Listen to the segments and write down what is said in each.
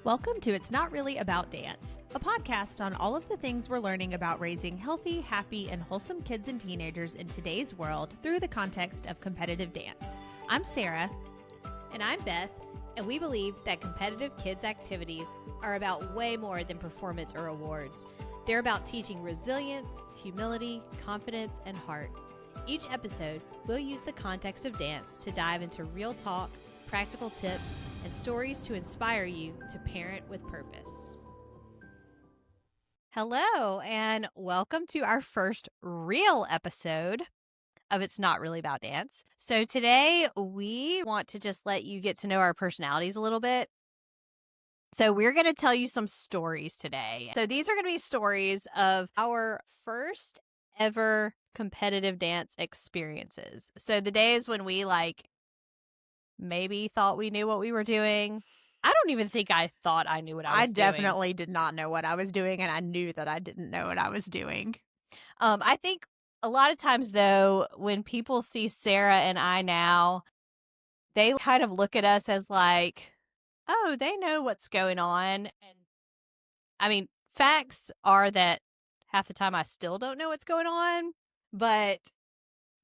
Welcome to It's Not Really About Dance, a podcast on all of the things we're learning about raising healthy, happy, and wholesome kids and teenagers in today's world through the context of competitive dance. I'm Sarah. And I'm Beth, and we believe that competitive kids' activities are about way more than performance or awards. They're about teaching resilience, humility, confidence, and heart. Each episode, we'll use the context of dance to dive into real talk, practical tips, and stories to inspire you to parent with purpose. Hello, and welcome to our first real episode of It's Not Really About Dance. So today we want to just let you get to know our personalities a little bit. So we're going to tell you some stories today. So these are going to be stories of our first ever competitive dance experiences. So the days when we maybe thought we knew what we were doing. I don't even think I thought I knew what I was doing. I definitely did not know what I was doing, and I knew that I didn't know what I was doing. I think a lot of times, though, when people see Sarah and I now, they kind of look at us as like, oh, they know what's going on. And I mean, facts are that half the time I still don't know what's going on, but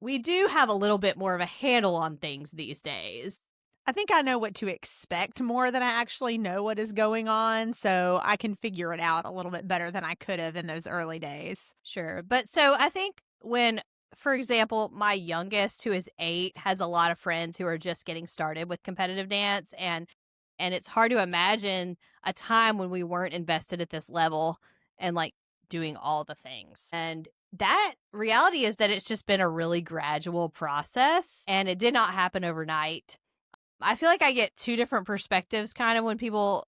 we do have a little bit more of a handle on things these days. I think I know what to expect more than I actually know what is going on, so I can figure it out a little bit better than I could have in those early days. Sure. But so I think when, for example, my youngest, who is 8, has a lot of friends who are just getting started with competitive dance, and it's hard to imagine a time when we weren't invested at this level and doing all the things. And that reality is that it's just been a really gradual process, and it did not happen overnight. I feel like I get two different perspectives kind of when people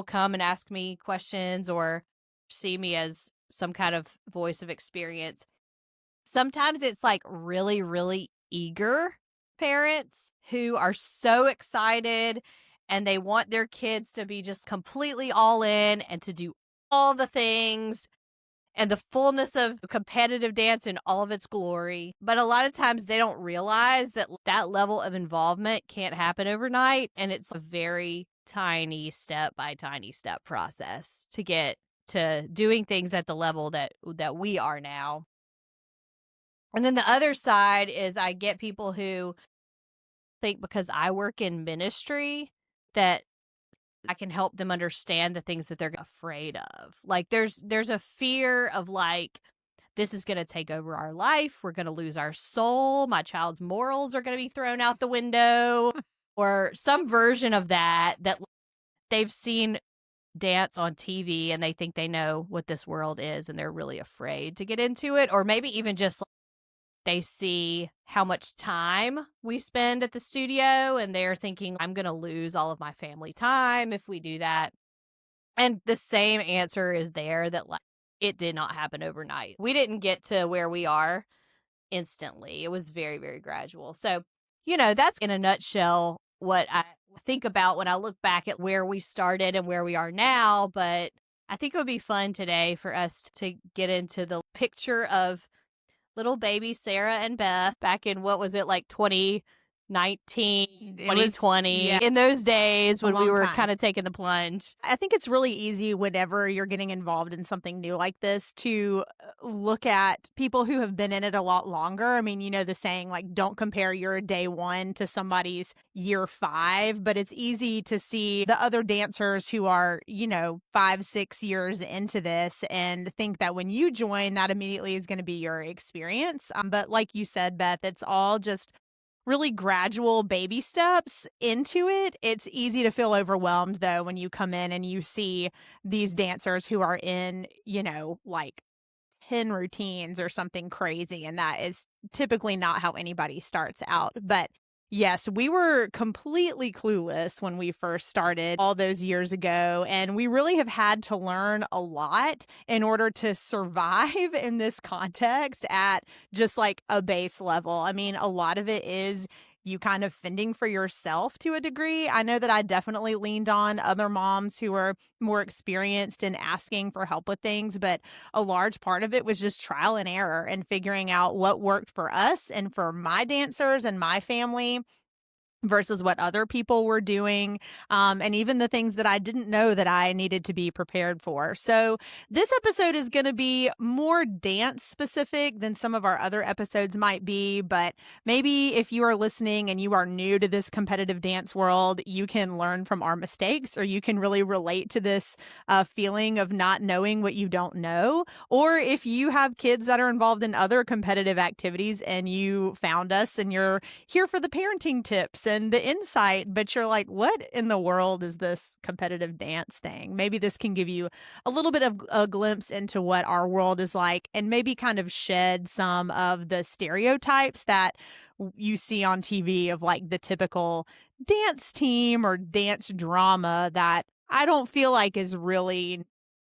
come and ask me questions or see me as some kind of voice of experience. Sometimes it's really, really eager parents who are so excited and they want their kids to be just completely all in and to do all the things and the fullness of competitive dance in all of its glory. But a lot of times they don't realize that that level of involvement can't happen overnight. And it's a very tiny step by tiny step process to get to doing things at the level that we are now. And then the other side is I get people who think because I work in ministry that I can help them understand the things that they're afraid of. There's a fear of this is going to take over our life. We're going to lose our soul. My child's morals are going to be thrown out the window or some version of that they've seen dance on TV and they think they know what this world is and they're really afraid to get into it. Or maybe even just they see how much time we spend at the studio and they're thinking, I'm going to lose all of my family time if we do that. And the same answer is there that it did not happen overnight. We didn't get to where we are instantly. It was very, very gradual. So, that's in a nutshell what I think about when I look back at where we started and where we are now. But I think it would be fun today for us to get into the picture of little baby Sarah and Beth back in, 2019, 2020, in those days when we were kind of taking the plunge. I think it's really easy whenever you're getting involved in something new like this to look at people who have been in it a lot longer. I mean, the saying, don't compare your day 1 to somebody's year 5, but it's easy to see the other dancers who are, 5-6 years into this and think that when you join, that immediately is going to be your experience. But like you said, Beth, it's all just really gradual baby steps into it. It's easy to feel overwhelmed, though, when you come in and you see these dancers who are in, 10 routines or something crazy. And that is typically not how anybody starts out. But yes, we were completely clueless when we first started all those years ago, and we really have had to learn a lot in order to survive in this context at just a base level. I mean, a lot of it is you kind of fending for yourself to a degree. I know that I definitely leaned on other moms who were more experienced in asking for help with things, but a large part of it was just trial and error and figuring out what worked for us and for my dancers and my family versus what other people were doing, and even the things that I didn't know that I needed to be prepared for. So, this episode is going to be more dance specific than some of our other episodes might be. But maybe if you are listening and you are new to this competitive dance world, you can learn from our mistakes, or you can really relate to this feeling of not knowing what you don't know. Or if you have kids that are involved in other competitive activities and you found us and you're here for the parenting tips and the insight, but you're like, what in the world is this competitive dance thing? Maybe this can give you a little bit of a glimpse into what our world is like, and maybe kind of shed some of the stereotypes that you see on TV of like the typical dance team or dance drama that I don't feel like is really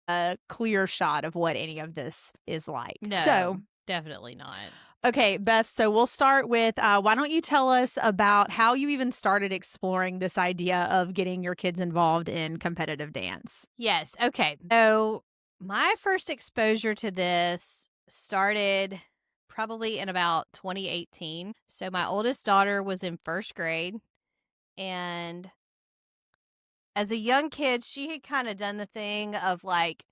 a clear shot of what any of this is like. No, So, definitely not. okay, Beth, so we'll start with why don't you tell us about how you even started exploring this idea of getting your kids involved in competitive dance? Yes. Okay. So my first exposure to this started probably in about 2018. So my oldest daughter was in first grade. And as a young kid, she had kind of done the thing of like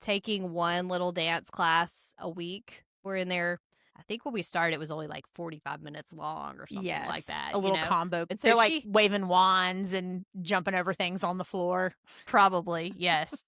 taking one little dance class a week. We're in there. I think when we started, it was only like 45 minutes long or something like Yes, that, a you little know? combo. And They're so like she waving wands and jumping over things on the floor. probably, yes.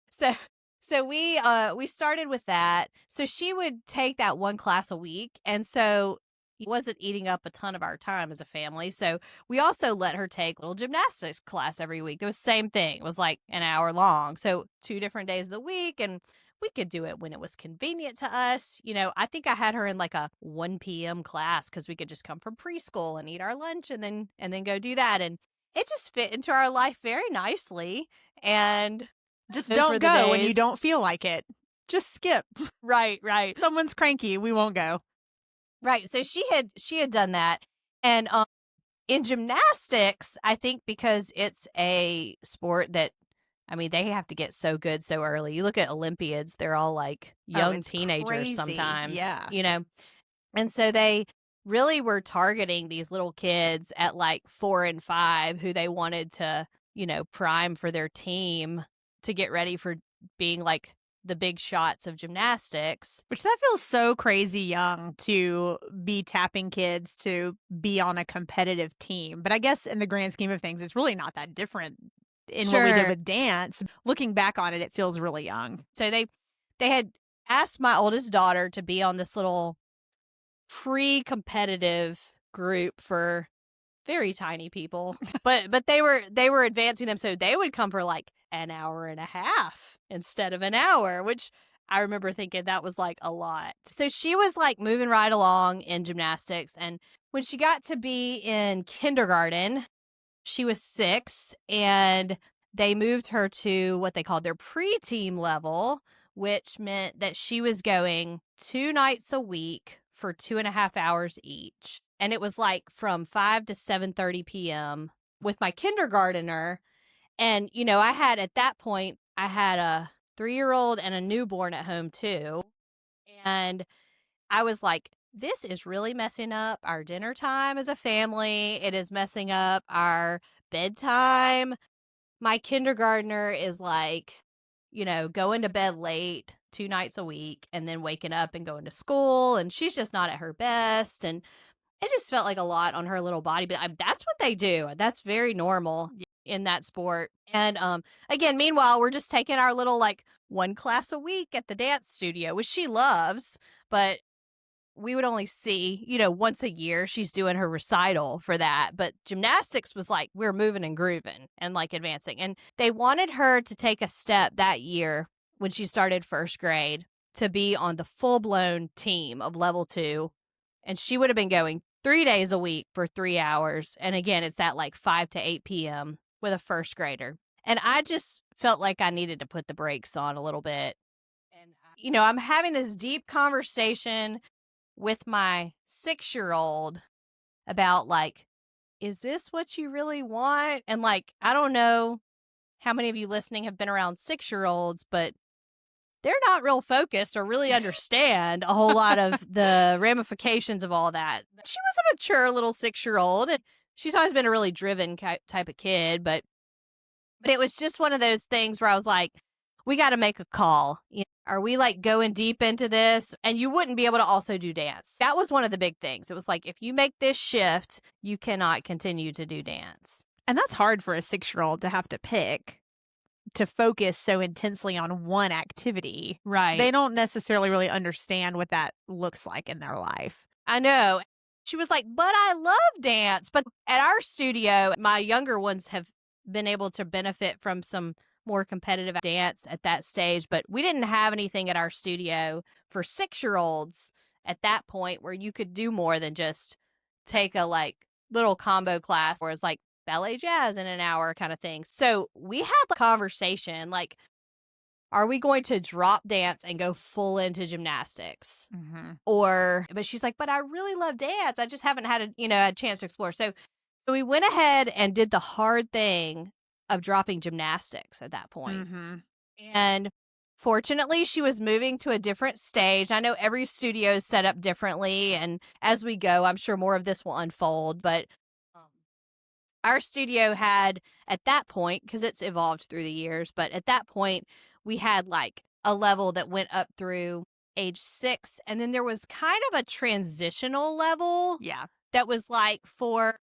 So we started with that. So she would take that one class a week, and so it wasn't eating up a ton of our time as a family. So we also let her take a little gymnastics class every week. It was the same thing. It was like an hour long. So 2 different days of the week, and we could do it when it was convenient to us. You know, I think I had her in like a 1 p.m. class because we could just come from preschool and eat our lunch and then go do that. And it just fit into our life very nicely. And Just those don't were the go when you days. don't feel like it. Just skip. Right, right. Someone's cranky, we won't go. Right. So she had done that. And in gymnastics, I think because it's a sport that I mean, they have to get so good so early. You look at Olympiads, they're all like Oh, young it's teenagers crazy. sometimes, Yeah. you know. And so they really were targeting these little kids at like 4 and 5 who they wanted to, you know, prime for their team to get ready for being like the big shots of gymnastics. Which that feels so crazy young to be tapping kids to be on a competitive team. But I guess in the grand scheme of things, it's really not that different in what we did Sure. with dance. Looking back on it, it feels really young. So they had asked my oldest daughter to be on this little pre-competitive group for very tiny people. But they were advancing them so they would come for like an hour and a half instead of an hour, which I remember thinking that was like a lot. So she was like moving right along in gymnastics, and when she got to be in kindergarten, she was 6 and they moved her to what they called their pre-team level, which meant that she was going 2 nights a week for 2.5 hours each. And it was like from 5 to 7:30 p.m. with my kindergartner. And, you know, at that point, I had a 3-year-old and a newborn at home too. And I was like, this is really messing up our dinner time as a family. It is messing up our bedtime. My kindergartner is like, you know, going to bed late 2 nights a week and then waking up and going to school. And she's just not at her best. And it just felt like a lot on her little body. But that's what they do. That's very normal in that sport. And again, meanwhile, we're just taking our little like one class a week at the dance studio, which she loves. But we would only see, you know, once a year she's doing her recital for that. But gymnastics was like we're moving and grooving and like advancing. And they wanted her to take a step that year when she started first grade to be on the full-blown team of level 2. And she would have been going 3 days a week for 3 hours. And again, it's that like 5 to 8 p.m. with a first grader. And I just felt like I needed to put the brakes on a little bit. And, you know, I'm having this deep conversation with my 6-year-old about like, is this what you really want? And like, I don't know how many of you listening have been around 6-year-olds, but they're not real focused or really understand a whole lot of the ramifications of all that. She was a mature little 6-year-old, and she's always been a really driven type of kid, but it was just one of those things where I was like, we got to make a call. You know, are we like going deep into this? And you wouldn't be able to also do dance. That was one of the big things. It was like, if you make this shift, you cannot continue to do dance. And that's hard for a 6-year-old to have to pick, to focus so intensely on one activity. Right. They don't necessarily really understand what that looks like in their life. I know. She was like, but I love dance. But at our studio, my younger ones have been able to benefit from some more competitive dance at that stage, but we didn't have anything at our studio for 6-year-olds at that point where you could do more than just take a like little combo class where it's like ballet jazz in an hour kind of thing. So we had the conversation like, are we going to drop dance and go full into gymnastics? Mm-hmm. But she's like, but I really love dance. I just haven't had a chance to explore. So we went ahead and did the hard thing of dropping gymnastics at that point. Mm-hmm. And fortunately, she was moving to a different stage. I know every studio is set up differently. And as we go, I'm sure more of this will unfold. But our studio had, at that point, because it's evolved through the years, but at that point, we had like a level that went up through age 6. And then there was kind of a transitional level. Yeah. That was like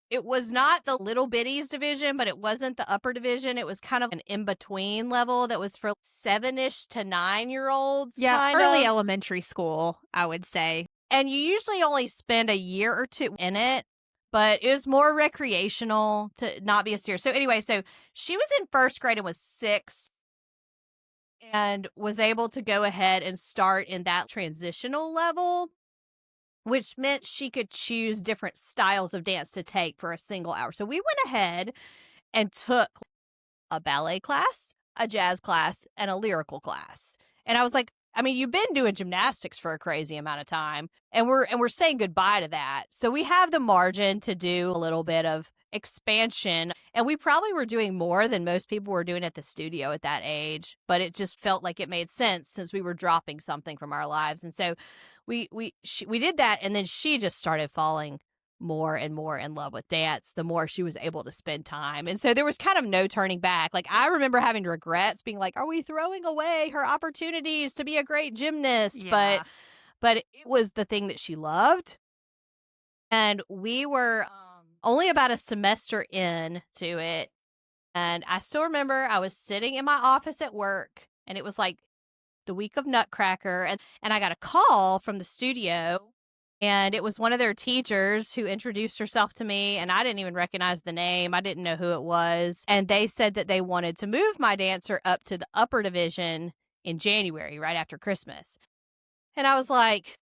it was not the little bitties division, but it wasn't the upper division. It was kind of an in-between level that was for 7-ish to 9-year-olds. Yeah, early elementary school, I would say. And you usually only spend a year or two in it, but it was more recreational to not be a serious. So anyway, so she was in first grade and was 6 and was able to go ahead and start in that transitional level, which meant she could choose different styles of dance to take for a single hour. So we went ahead and took a ballet class, a jazz class, and a lyrical class. And I was like, I mean, you've been doing gymnastics for a crazy amount of time, and we're saying goodbye to that. So we have the margin to do a little bit of expansion, and we probably were doing more than most people were doing at the studio at that age, but it just felt like it made sense since we were dropping something from our lives. And so we did that, and then she just started falling more and more in love with dance the more she was able to spend time. And so there was kind of no turning back. Like, I remember having regrets being like, are we throwing away her opportunities to be a great gymnast? Yeah. But it was the thing that she loved. And we were only about a semester in to it. And I still remember I was sitting in my office at work, and it was like the week of Nutcracker, and I got a call from the studio, and it was one of their teachers who introduced herself to me, and I didn't even recognize the name. I didn't know who it was. And they said that they wanted to move my dancer up to the upper division in January, right after Christmas. And I was like,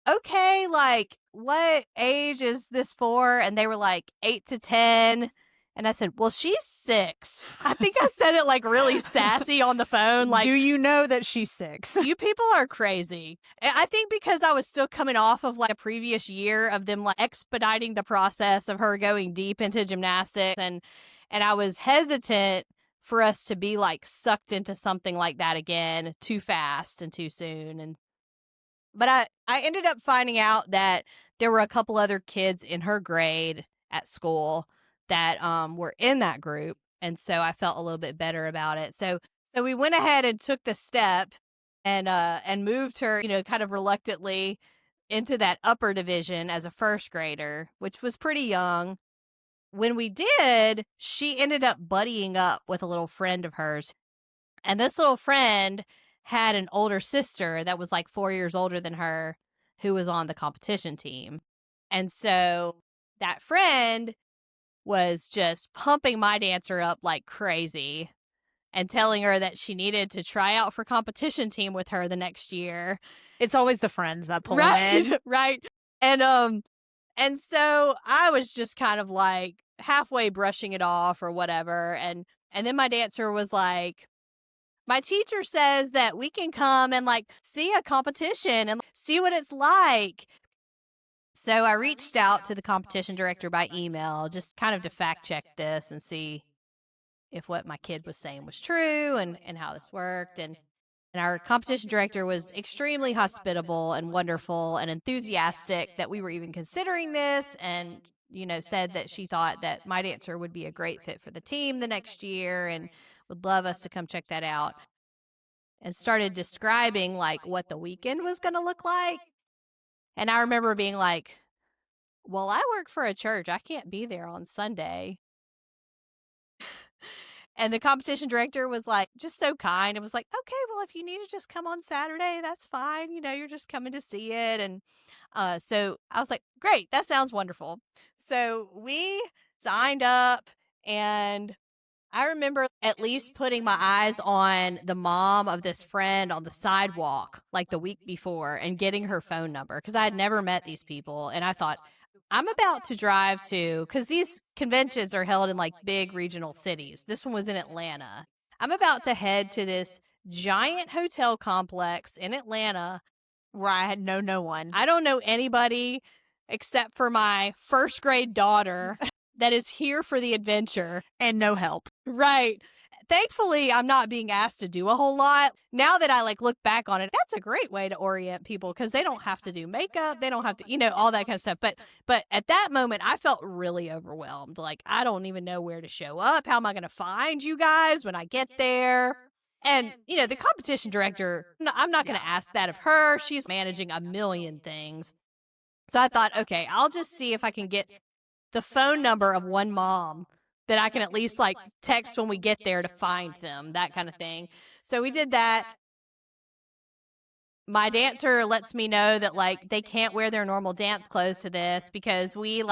okay, like, what age is this for? And they were like 8 to 10. And I said, well, she's 6. I think I said it like really sassy on the phone. Like, do you know that she's 6? you people are crazy. I think because I was still coming off of like a previous year of them like expediting the process of her going deep into gymnastics. And I was hesitant for us to be like sucked into something like that again too fast and too soon. But I ended up finding out that there were a couple other kids in her grade at school that were in that group, and so I felt a little bit better about it. So we went ahead and took the step and moved her, kind of reluctantly into that upper division as a first grader, which was pretty young. When we did, she ended up buddying up with a little friend of hers, and this little friend had an older sister that was like 4 years older than her who was on the competition team. And so that friend was just pumping my dancer up like crazy and telling her that she needed to try out for competition team with her the next year. It's always the friends that pull Right, in. right. And so I was just kind of like halfway brushing it off or whatever. And then my dancer was like, my teacher says that we can come and like see a competition and see what it's like. So I reached out to the competition director by email, just kind of to fact check this and see if what my kid was saying was true and how this worked. And our competition director was extremely hospitable and wonderful and enthusiastic that we were even considering this, and said that she thought that my dancer would be a great fit for the team the next year and would love us to come check that out, and started describing like what the weekend was going to look like. And I remember being like, well, I work for a church. I can't be there on Sunday. And the competition director was like, just so kind. It was like, okay, well, if you need to just come on Saturday, that's fine. You're just coming to see it. And so I was like, great, that sounds wonderful. So we signed up, and I remember at least putting my eyes on the mom of this friend on the sidewalk like the week before and getting her phone number because I had never met these people. And I thought, I'm about to drive to, because these conventions are held in like big regional cities. This one was in Atlanta. I'm about to head to this giant hotel complex in Atlanta where I had no one. I don't know anybody except for my first grade daughter that is here for the adventure. And no help. Right. Thankfully, I'm not being asked to do a whole lot. Now that I look back on it, that's a great way to orient people because they don't have to do makeup. They don't have to, all that kind of stuff. But at that moment, I felt really overwhelmed. Like, I don't even know where to show up. How am I going to find you guys when I get there? And, the competition director, I'm not going to ask that of her. She's managing a million things. So I thought, okay, I'll just see if I can get the phone number of one mom that I can at least text when we get there to find them, that kind of thing. So we did that. My dancer lets me know that they can't wear their normal dance clothes to this because we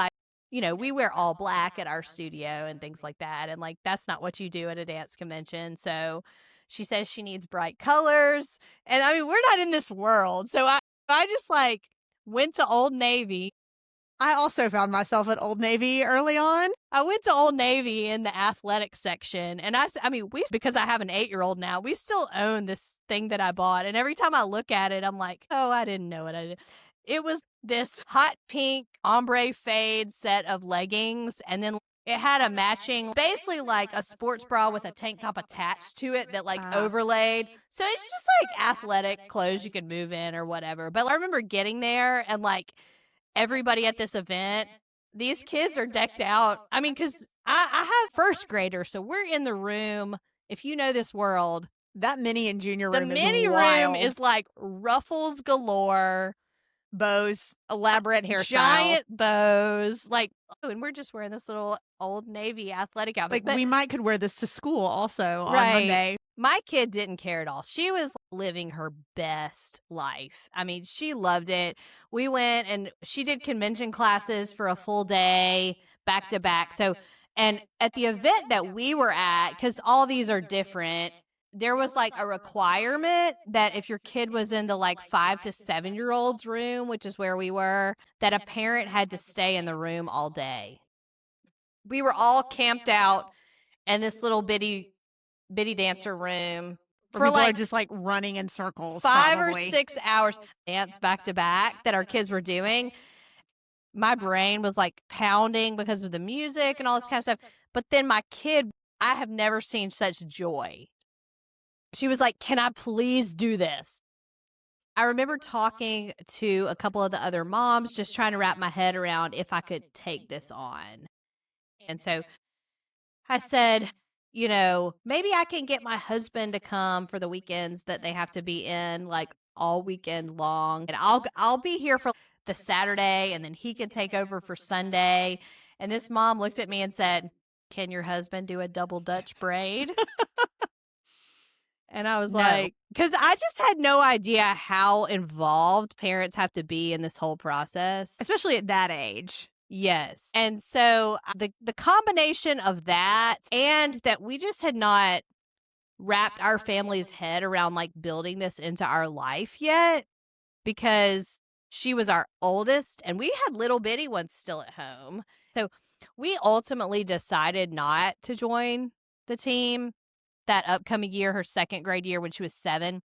we wear all black at our studio and things like that. And that's not what you do at a dance convention. So she says she needs bright colors. And I mean, we're not in this world. So I just went to Old Navy. I also found myself at Old Navy early on. I went to Old Navy in the athletic section, and because I have an 8-year-old now, we still own this thing that I bought. And every time I look at it, I'm like, oh, I didn't know what I did. It was this hot pink ombre fade set of leggings, and then it had a matching, basically a sports bra with a tank top attached to it that overlaid. So it's just athletic clothes you could move in or whatever. But I remember getting there and everybody at this event, these kids are decked out. I mean, because I have first graders, so we're in the room. If you know this world, that mini and junior room the mini room is ruffles galore, bows, elaborate hairstyles, giant bows, and we're just wearing this little Old Navy athletic outfit. We could wear this to school also on Monday. My kid didn't care at all. She was living her best life. I mean, she loved it. We went and she did convention classes for a full day, back to back. So, and at the event that we were at, because all these are different, there was a requirement that if your kid was in the 5 to 7-year-olds room, which is where we were, that a parent had to stay in the room all day. We were all camped out in this little bitty dancer room for just running in circles, 5 probably. or 6 hours dance back to back that our kids were doing. My brain was pounding because of the music and all this kind of stuff. But then my kid, I have never seen such joy. She was like, can I please do this? I remember talking to a couple of the other moms, just trying to wrap my head around if I could take this on. And so I said, maybe I can get my husband to come for the weekends that they have to be in all weekend long. And I'll be here for the Saturday, and then he can take over for Sunday. And this mom looked at me and said, can your husband do a double Dutch braid? And I was like, because I just had no idea how involved parents have to be in this whole process. Especially at that age. Yes. And so the combination of that and that we just had not wrapped our family's head around building this into our life yet, because she was our oldest and we had little bitty ones still at home. So we ultimately decided not to join the team that upcoming year, her second grade year when she was 7.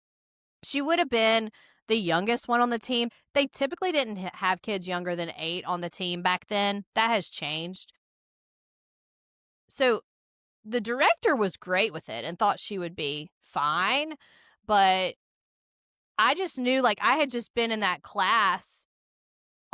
She would have been the youngest one on the team. They typically didn't have kids younger than 8 on the team back then. That has changed. So the director was great with it and thought she would be fine. But I just knew I had just been in that class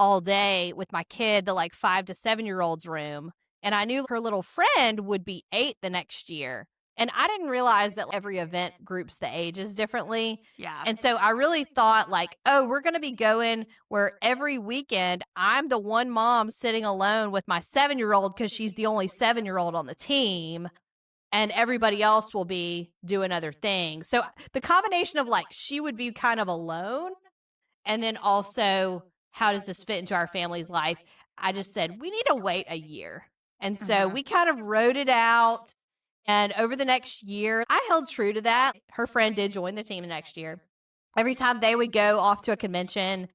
all day with my kid, the like 5 to 7-year-old's room. And I knew her little friend would be 8 the next year. And I didn't realize that every event groups the ages differently. Yeah. And so I really thought, like, oh, we're going to be going where every weekend I'm the one mom sitting alone with my 7-year-old because she's the only 7-year-old on the team, and everybody else will be doing other things. So the combination of like she would be kind of alone, and then also how does this fit into our family's life? I just said, we need to wait a year. And so Mhm. we kind of wrote it out. And over the next year, I held true to that. Her friend did join the team the next year. Every time they would go off to a convention,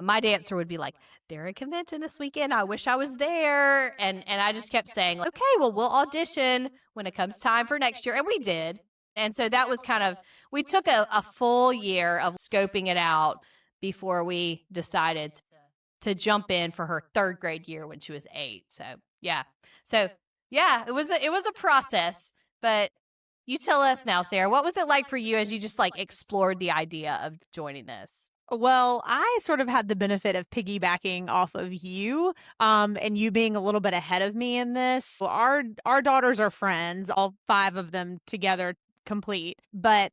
my dancer would be like, they're at a convention this weekend. I wish I was there. And I just kept saying, like, okay, well, we'll audition when it comes time for next year. And we did. And so that was kind of, we took a full year of scoping it out before we decided to jump in for her third grade year when she was 8. So yeah. So yeah, it was a process. But you tell us now, Sarah, what was it like for you as you just like explored the idea of joining this? Well, I sort of had the benefit of piggybacking off of you, and you being a little bit ahead of me in this. Well, our daughters are friends, all 5 of them together complete. But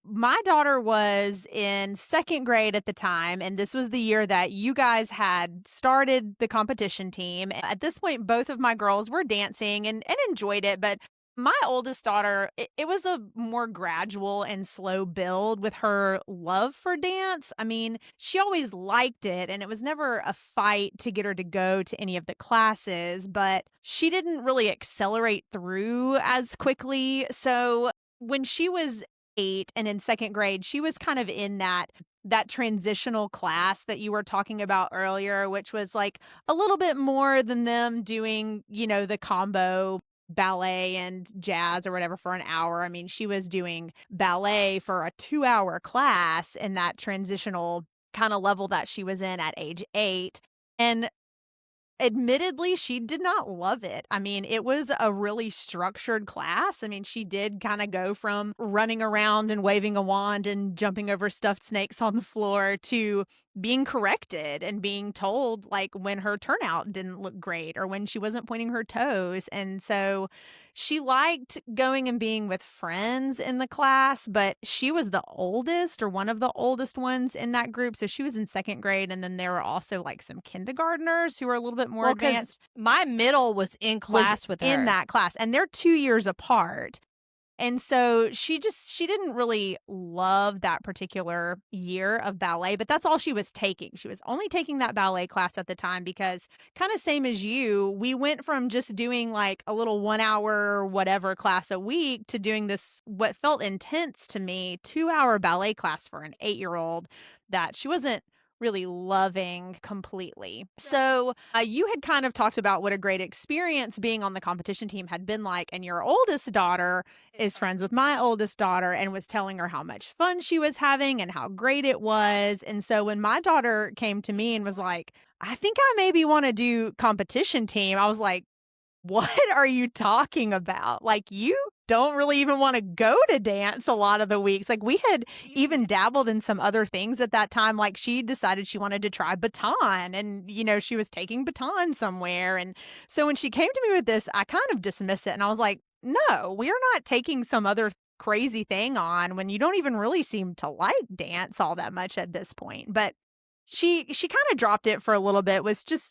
my daughter was in 2nd grade at the time, and this was the year that you guys had started the competition team. At this point, both of my girls were dancing and enjoyed it, but my oldest daughter, it was a more gradual and slow build with her love for dance. I mean, she always liked it, and it was never a fight to get her to go to any of the classes, but she didn't really accelerate through as quickly. So when she was 8 and in 2nd grade, she was kind of in that transitional class that you were talking about earlier, which was like a little bit more than them doing, the combo ballet and jazz or whatever for an hour. I mean, she was doing ballet for a 2-hour class in that transitional kind of level that she was in at age 8. And admittedly, she did not love it. I mean, it was a really structured class. I mean, she did kind of go from running around and waving a wand and jumping over stuffed snakes on the floor to being corrected and being told like when her turnout didn't look great or when she wasn't pointing her toes. And so she liked going and being with friends in the class, but she was the oldest or one of the oldest ones in that group. So she was in 2nd grade. And then there were also like some kindergartners who were a little bit more Well, because advanced my middle was in was class with in her. that class. And they're 2 years apart. And so she didn't really love that particular year of ballet, but that's all she was taking. She was only taking that ballet class at the time because kind of same as you, we went from just doing like a little 1 hour whatever class a week to doing this what felt intense to me 2-hour ballet class for an 8-year-old that she wasn't really loving completely. So, you had kind of talked about what a great experience being on the competition team had been like, and your oldest daughter is friends with my oldest daughter and was telling her how much fun she was having and how great it was. And so when my daughter came to me and was like, I think I maybe want to do competition team, I was like, what are you talking about? Like, you don't really even want to go to dance a lot of the weeks. Like, we had even dabbled in some other things at that time. Like, she decided she wanted to try baton and, she was taking baton somewhere. And so when she came to me with this, I kind of dismissed it. And I was like, no, we're not taking some other crazy thing on when you don't even really seem to like dance all that much at this point. But she kinda dropped it for a little bit,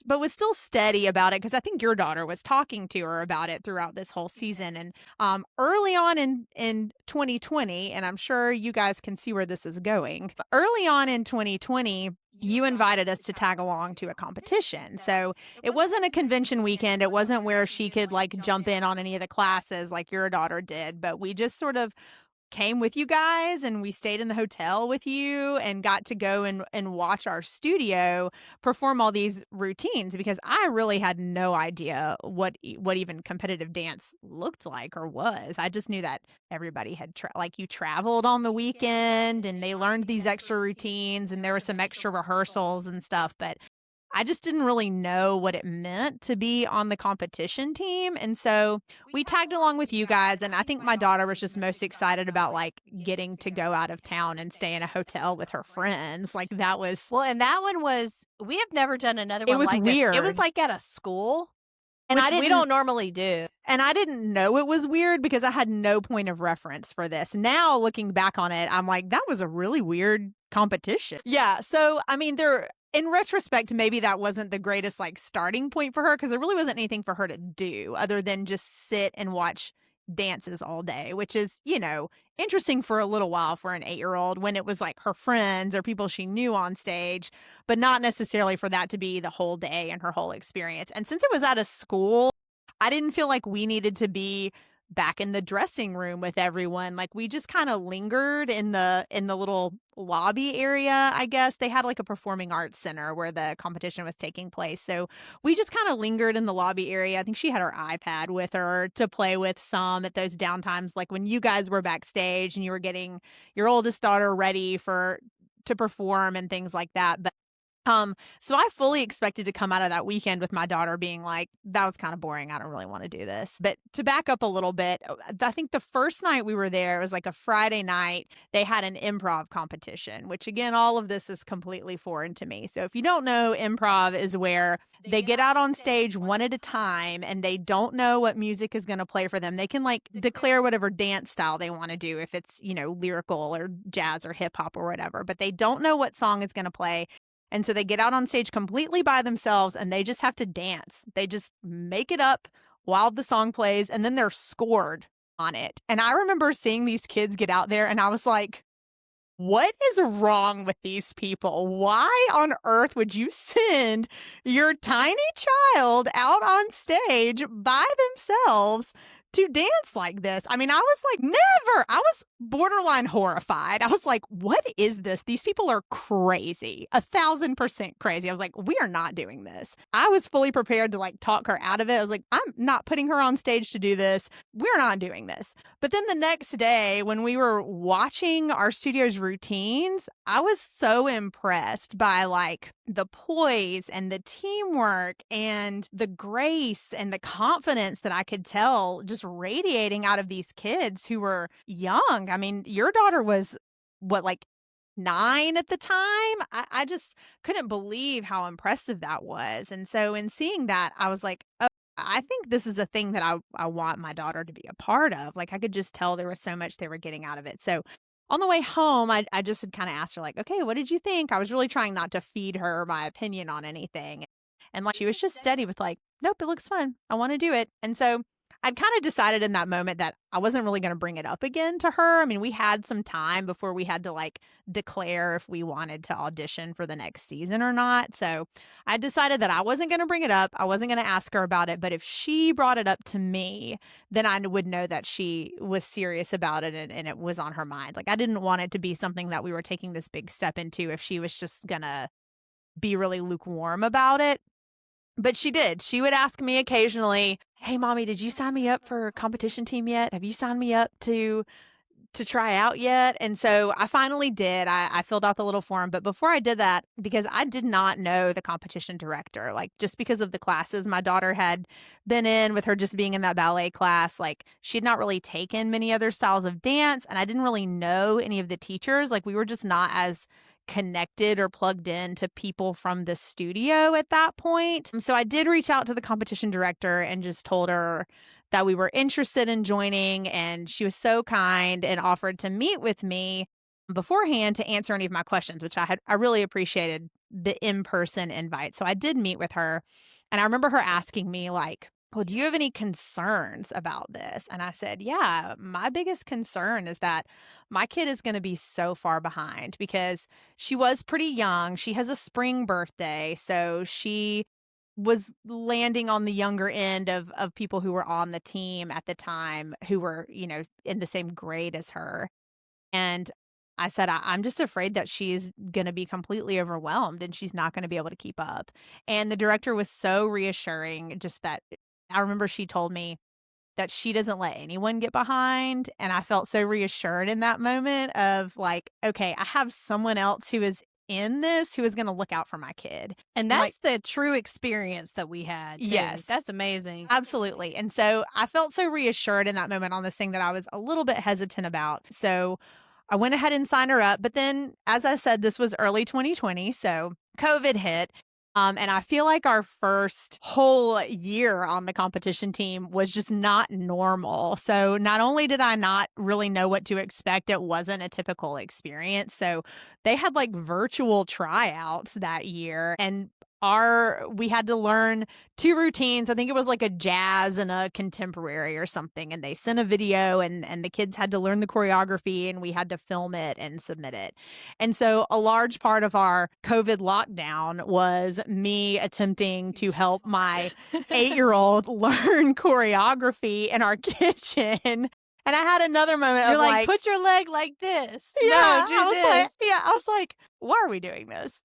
but was still steady about it because I think your daughter was talking to her about it throughout this whole season, and, early on in 2020, and I'm sure you guys can see where this is going, but early on in 2020, you invited us to tag along to a competition, so it wasn't a convention weekend, it wasn't where she could, like, jump in on any of the classes like your daughter did, but we just sort of came with you guys and we stayed in the hotel with you and got to go and watch our studio perform all these routines because I really had no idea what even competitive dance looked like or was. I just knew that everybody had like you traveled on the weekend and they learned these extra routines and there were some extra rehearsals and stuff, but I just didn't really know what it meant to be on the competition team. And so we tagged along with you guys. And I think my daughter was just most excited about like getting to go out of town and stay in a hotel with her friends. Like that was, Well, and that one was we have never done another it one was like this. It was weird. like at a school, And which I we didn't, don't normally do. and I didn't know it was weird because I had no point of reference for this. Now looking back on it, I'm like, that was a really weird competition. Yeah. So, I mean, in retrospect, maybe that wasn't the greatest like starting point for her because there really wasn't anything for her to do other than just sit and watch dances all day, which is, interesting for a little while for an 8-year-old when it was like her friends or people she knew on stage, but not necessarily for that to be the whole day and her whole experience. And since it was at a school, I didn't feel like we needed to be back in the dressing room with everyone. Like we just kind of lingered in the little lobby area, I guess. They had like a performing arts center where the competition was taking place. So we just kind of lingered in the lobby area. I think she had her iPad with her to play with some at those downtimes, like when you guys were backstage and you were getting your oldest daughter ready to perform and things like that. But so I fully expected to come out of that weekend with my daughter being like, that was kind of boring. I don't really want to do this. But to back up a little bit, I think the first night we were there, it was like a Friday night, they had an improv competition, which again, all of this is completely foreign to me. So if you don't know, improv is where they get out on stage one at a time and they don't know what music is going to play for them. They can like declare whatever dance style they want to do, if it's, lyrical or jazz or hip hop or whatever, but they don't know what song is going to play. And so they get out on stage completely by themselves and they just have to dance. They just make it up while the song plays and then they're scored on it. And I remember seeing these kids get out there and I was like, what is wrong with these people? Why on earth would you send your tiny child out on stage by themselves to dance like this? I mean, I was like, never. I was borderline horrified. I was like, what is this? These people are crazy, 1,000% crazy. I was like, we are not doing this. I was fully prepared to like talk her out of it. I was like, I'm not putting her on stage to do this. We're not doing this. But then the next day, when we were watching our studio's routines, I was so impressed by like the poise and the teamwork and the grace and the confidence that I could tell just radiating out of these kids who were young. I mean, your daughter was what, like 9 at the time? I just couldn't believe how impressive that was. And so in seeing that, I was like, oh, I think this is a thing that I want my daughter to be a part of. Like I could just tell there was so much they were getting out of it. So on the way home, I just had kind of asked her like, okay, what did you think? I was really trying not to feed her my opinion on anything. And like she was just steady with like, nope, it looks fun. I want to do it. And so I'd kind of decided in that moment that I wasn't really going to bring it up again to her. I mean, we had some time before we had to like declare if we wanted to audition for the next season or not. So I decided that I wasn't going to bring it up. I wasn't going to ask her about it. But if she brought it up to me, then I would know that she was serious about it and it was on her mind. Like I didn't want it to be something that we were taking this big step into if she was just going to be really lukewarm about it. But she did. She would ask me occasionally, "Hey, mommy, did you sign me up for a competition team yet? Have you signed me up to try out yet?" And so I finally did. I filled out the little form. But before I did that, because I did not know the competition director, like just because of the classes my daughter had been in with her just being in that ballet class, like she had not really taken many other styles of dance. And I didn't really know any of the teachers. Like we were just not as connected or plugged in to people from the studio at that point. So I did reach out to the competition director and just told her that we were interested in joining, and she was so kind and offered to meet with me beforehand to answer any of my questions, which I really appreciated the in-person invite. So I did meet with her, and I remember her asking me like, "Well, do you have any concerns about this?" And I said, "Yeah, my biggest concern is that my kid is going to be so far behind because she was pretty young. She has a spring birthday, so she was landing on the younger end of people who were on the team at the time who were, in the same grade as her." And I said, I'm just afraid that she's going to be completely overwhelmed and she's not going to be able to keep up. And the director was so reassuring, just that I remember she told me that she doesn't let anyone get behind. And I felt so reassured in that moment of like, okay, I have someone else who is in this who is going to look out for my kid. And I'm like, that's the true experience that we had, too. yes. That's amazing. Absolutely. And so I felt so reassured in that moment on this thing that I was a little bit hesitant about. So I went ahead and signed her up. But then, as I said, this was early 2020. So COVID hit. And I feel like our first whole year on the competition team was just not normal. So not only did I not really know what to expect, it wasn't a typical experience. So they had like virtual tryouts that year, and we had to learn 2 routines. I think it was like a jazz and a contemporary or something. And they sent a video, and the kids had to learn the choreography, and we had to film it and submit it. And so a large part of our COVID lockdown was me attempting to help my 8-year-old learn choreography in our kitchen. And I had another moment You're of like, put your leg like this. yeah, No, do I was this. like, I was like, why are we doing this?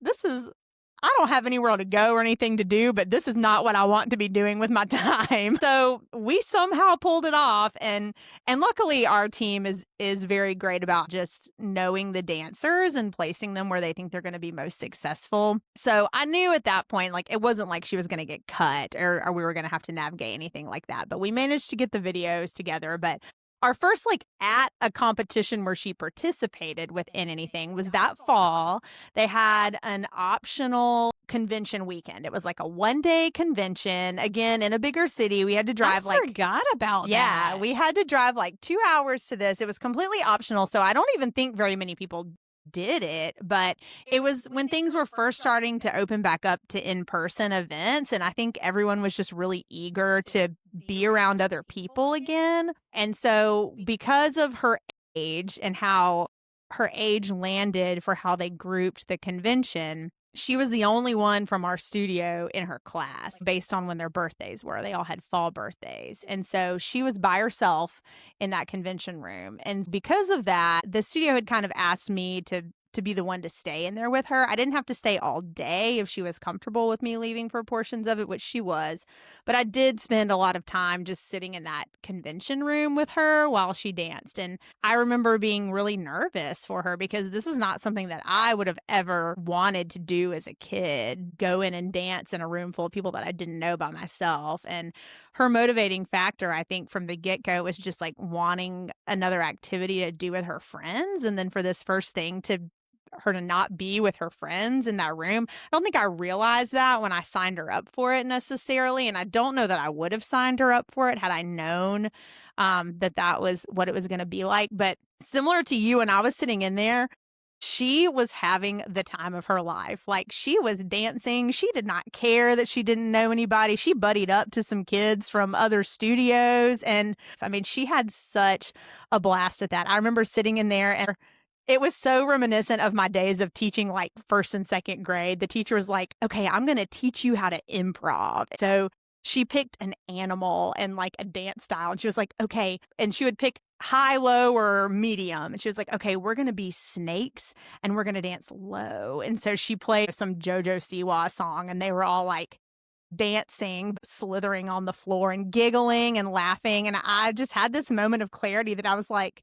I don't have anywhere to go or anything to do, but this is not what I want to be doing with my time. So we somehow pulled it off, and luckily our team is very great about just knowing the dancers and placing them where they think they're going to be most successful. So I knew at that point, like, it wasn't like she was going to get cut or we were going to have to navigate anything like that. But we managed to get the videos together. But our first, like, at a competition where she participated within anything was that fall. They had an optional convention weekend. It was like a 1-day convention, again, in a bigger city. We had to drive I forgot about that. we had to drive like 2 hours to this. It was completely optional. So I don't even think very many people did it, but it was when things were first starting to open back up to in-person events, and I think everyone was just really eager to be around other people again. And so because of her age and how her age landed for how they grouped the convention, she was the only one from our studio in her class based on when their birthdays were. They all had fall birthdays. And so she was by herself in that convention room. And because of that, the studio had kind of asked me to be the one to stay in there with her. I didn't have to stay all day if she was comfortable with me leaving for portions of it, which she was. But I did spend a lot of time just sitting in that convention room with her while she danced. And I remember being really nervous for her because this is not something that I would have ever wanted to do as a kid, go in and dance in a room full of people that I didn't know by myself. And her motivating factor, I think, from the get-go was just like wanting another activity to do with her friends. And then for this first thing to her to not be with her friends in that room. I don't think I realized that when I signed her up for it necessarily. And I don't know that I would have signed her up for it had I known that was what it was going to be like. But similar to you, when I was sitting in there, she was having the time of her life. Like, she was dancing. She did not care that she didn't know anybody. She buddied up to some kids from other studios. And I mean, she had such a blast at that. I remember sitting in there, and it was so reminiscent of my days of teaching like first and second grade. The teacher was like, okay, I'm going to teach you how to improv. So she picked an animal and like a dance style. And she was like, okay. And she would pick high, low, or medium. And she was like, okay, we're going to be snakes and we're going to dance low. And so she played some JoJo Siwa song, and they were all like dancing, slithering on the floor and giggling and laughing. And I just had this moment of clarity that I was like,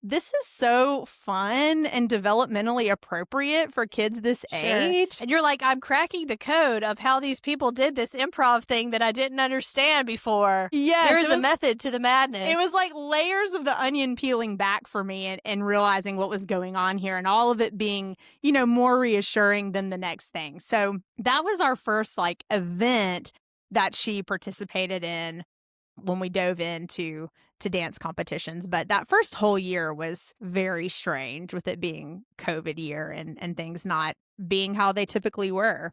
this is so fun and developmentally appropriate for kids this age. And you're like, I'm cracking the code of how these people did this improv thing that I didn't understand before. Yes. There's a method to the madness. It was like layers of the onion peeling back for me and realizing what was going on here, and all of it being, more reassuring than the next thing. So that was our first like event that she participated in when we dove into dance competitions. But that first whole year was very strange, with it being COVID year and things not being how they typically were.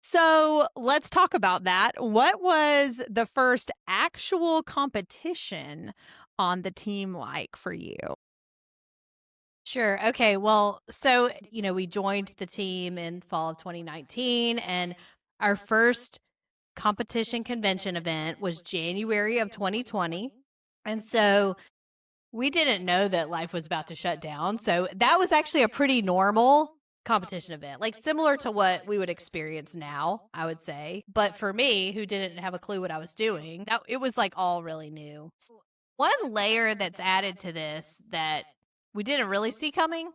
So let's talk about that. What was the first actual competition on the team like for you? Sure. Okay. Well, so, we joined the team in fall of 2019, and our first competition convention event was January of 2020. And so we didn't know that life was about to shut down. So that was actually a pretty normal competition event, like similar to what we would experience now, I would say. But for me, who didn't have a clue what I was doing, it was like all really new. One layer that's added to this that we didn't really see coming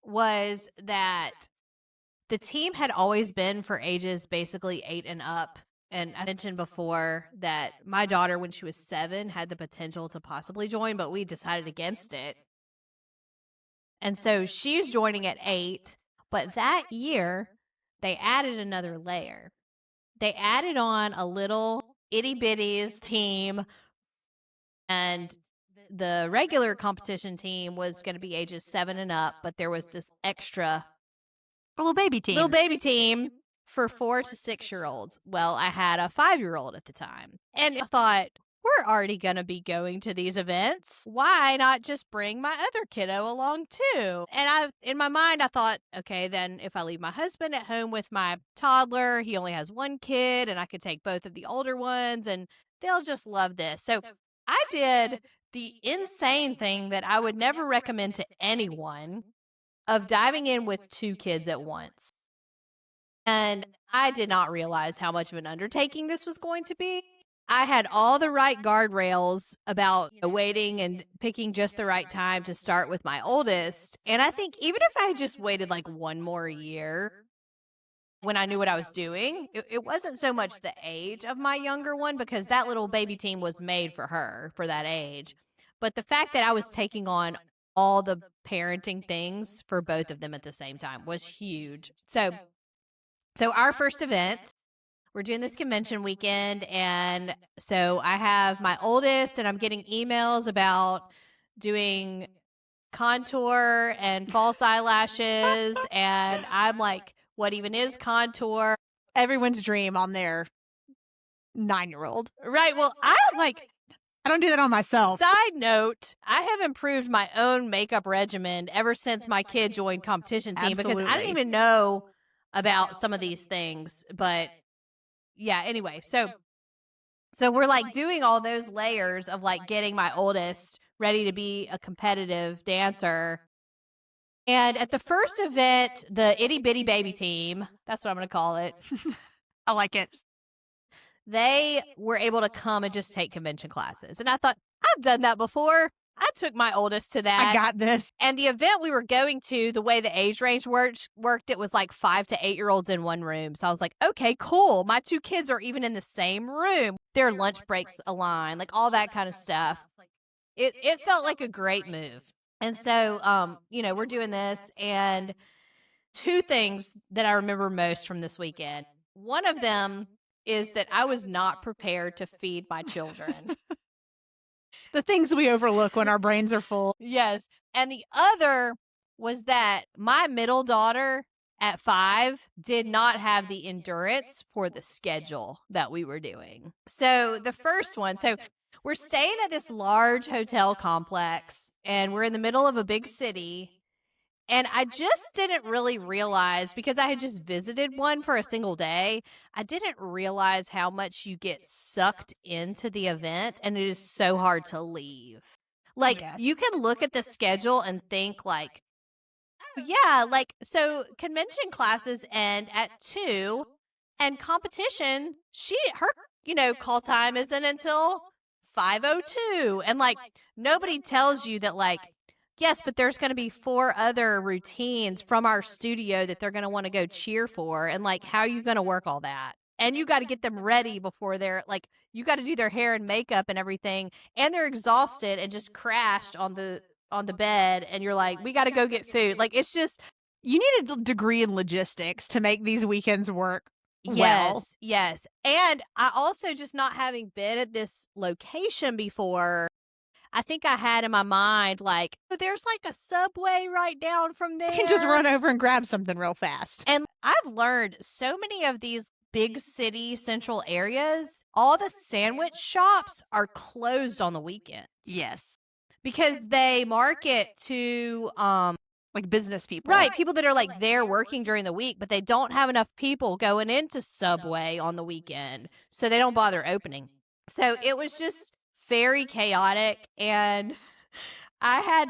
was that The team had always been for ages basically 8 and up. And I mentioned before that my daughter, when she was 7, had the potential to possibly join, but we decided against it. And so she's joining at 8. But that year, they added another layer. They added on a little itty bitties team, and the regular competition team was going to be ages 7 and up, but there was this extra A little baby team. for 4 to 6-year-olds. Well, I had a 5-year-old at the time, and I thought, we're already going to be going to these events. Why not just bring my other kiddo along too? And in my mind, I thought, okay, then if I leave my husband at home with my toddler, he only has one kid, and I could take both of the older ones, and they'll just love this. So I did the insane thing that I would never recommend to anyone, of diving in with 2 kids at once. And I did not realize how much of an undertaking this was going to be. I had all the right guardrails about waiting and picking just the right time to start with my oldest. And I think even if I had just waited like one more year when I knew what I was doing, it wasn't so much the age of my younger one, because that little baby team was made for her for that age. But the fact that I was taking on all the parenting things for both of them at the same time was huge. So our first event, we're doing this convention weekend, and so I have my oldest, and I'm getting emails about doing contour and false eyelashes, and I'm like, what even is contour? Everyone's dream on their 9-year-old. Right. Well, I don't do that on myself. Side note, I have improved my own makeup regimen ever since my kid joined competition team, because I didn't even know about some of these things. But yeah, anyway, so we're like doing all those layers of like getting my oldest ready to be a competitive dancer. And at the first event, the itty bitty baby team, that's what I'm going to call it. I like it. They were able to come and just take convention classes. And I thought, I've done that before. I took my oldest to that. I got this. And the event we were going to, the way the age range worked, it was like 5 to 8-year-olds in one room. So I was like, okay, cool. My 2 kids are even in the same room. Their lunch breaks align, like all that kind of stuff. It felt like a great move. And so, we're doing this. And 2 things that I remember most from this weekend. One of them is that I was not prepared to feed my children. The things we overlook when our brains are full. Yes. And the other was that my middle daughter at 5 did not have the endurance for the schedule that we were doing. So the first one, we're staying at this large hotel complex, and we're in the middle of a big city. And I just didn't really realize, because I had just visited one for a single day, I didn't realize how much you get sucked into the event, and it is so hard to leave. Like, Yes. You can look at the schedule and think like, yeah, like, so convention classes end at 2, and competition, her call time isn't until 5:02. And like, nobody tells you that, like, yes, but there's going to be 4 other routines from our studio that they're going to want to go cheer for. And like, how are you going to work all that? And you got to get them ready before they're like, you got to do their hair and makeup and everything. And they're exhausted and just crashed on the bed. And you're like, we got to go get food. Like, it's just, you need a degree in logistics to make these weekends work. Well. Yes. And I also, just not having been at this location before, I think I had in my mind, like, there's like a subway right down from there. You can just run over and grab something real fast. And I've learned so many of these big city central areas, all the sandwich shops are closed on the weekends. Yes. Because they market to like business people. Right, people that are like there working during the week, but they don't have enough people going into Subway on the weekend, so they don't bother opening. So it was just very chaotic, and I had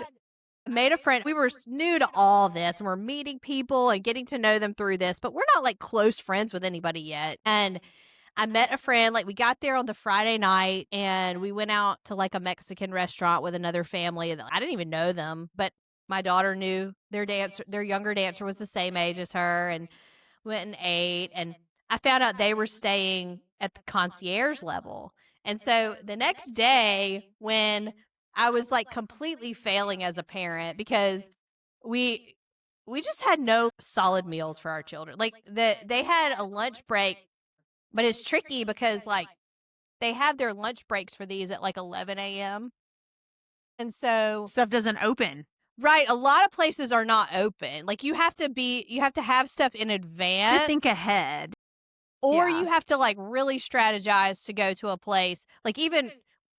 made a friend. We were new to all this, and we're meeting people and getting to know them through this, but we're not like close friends with anybody yet. And I met a friend, like we got there on the Friday night, and we went out to like a Mexican restaurant with another family. I didn't even know them, but My daughter knew their younger dancer was the same age as her, and went and ate. And I found out they were staying at the concierge level. And so the next day, when I was like completely failing as a parent because we we just had no solid meals for our children. Like they had a lunch break, but it's tricky because like they have their lunch breaks for these at like 11 a.m. And so Stuff doesn't open. right, a lot of places are not open. Like you have to have stuff in To think advance. ahead. Or Yeah. you have to like really strategize to go to a place. Like even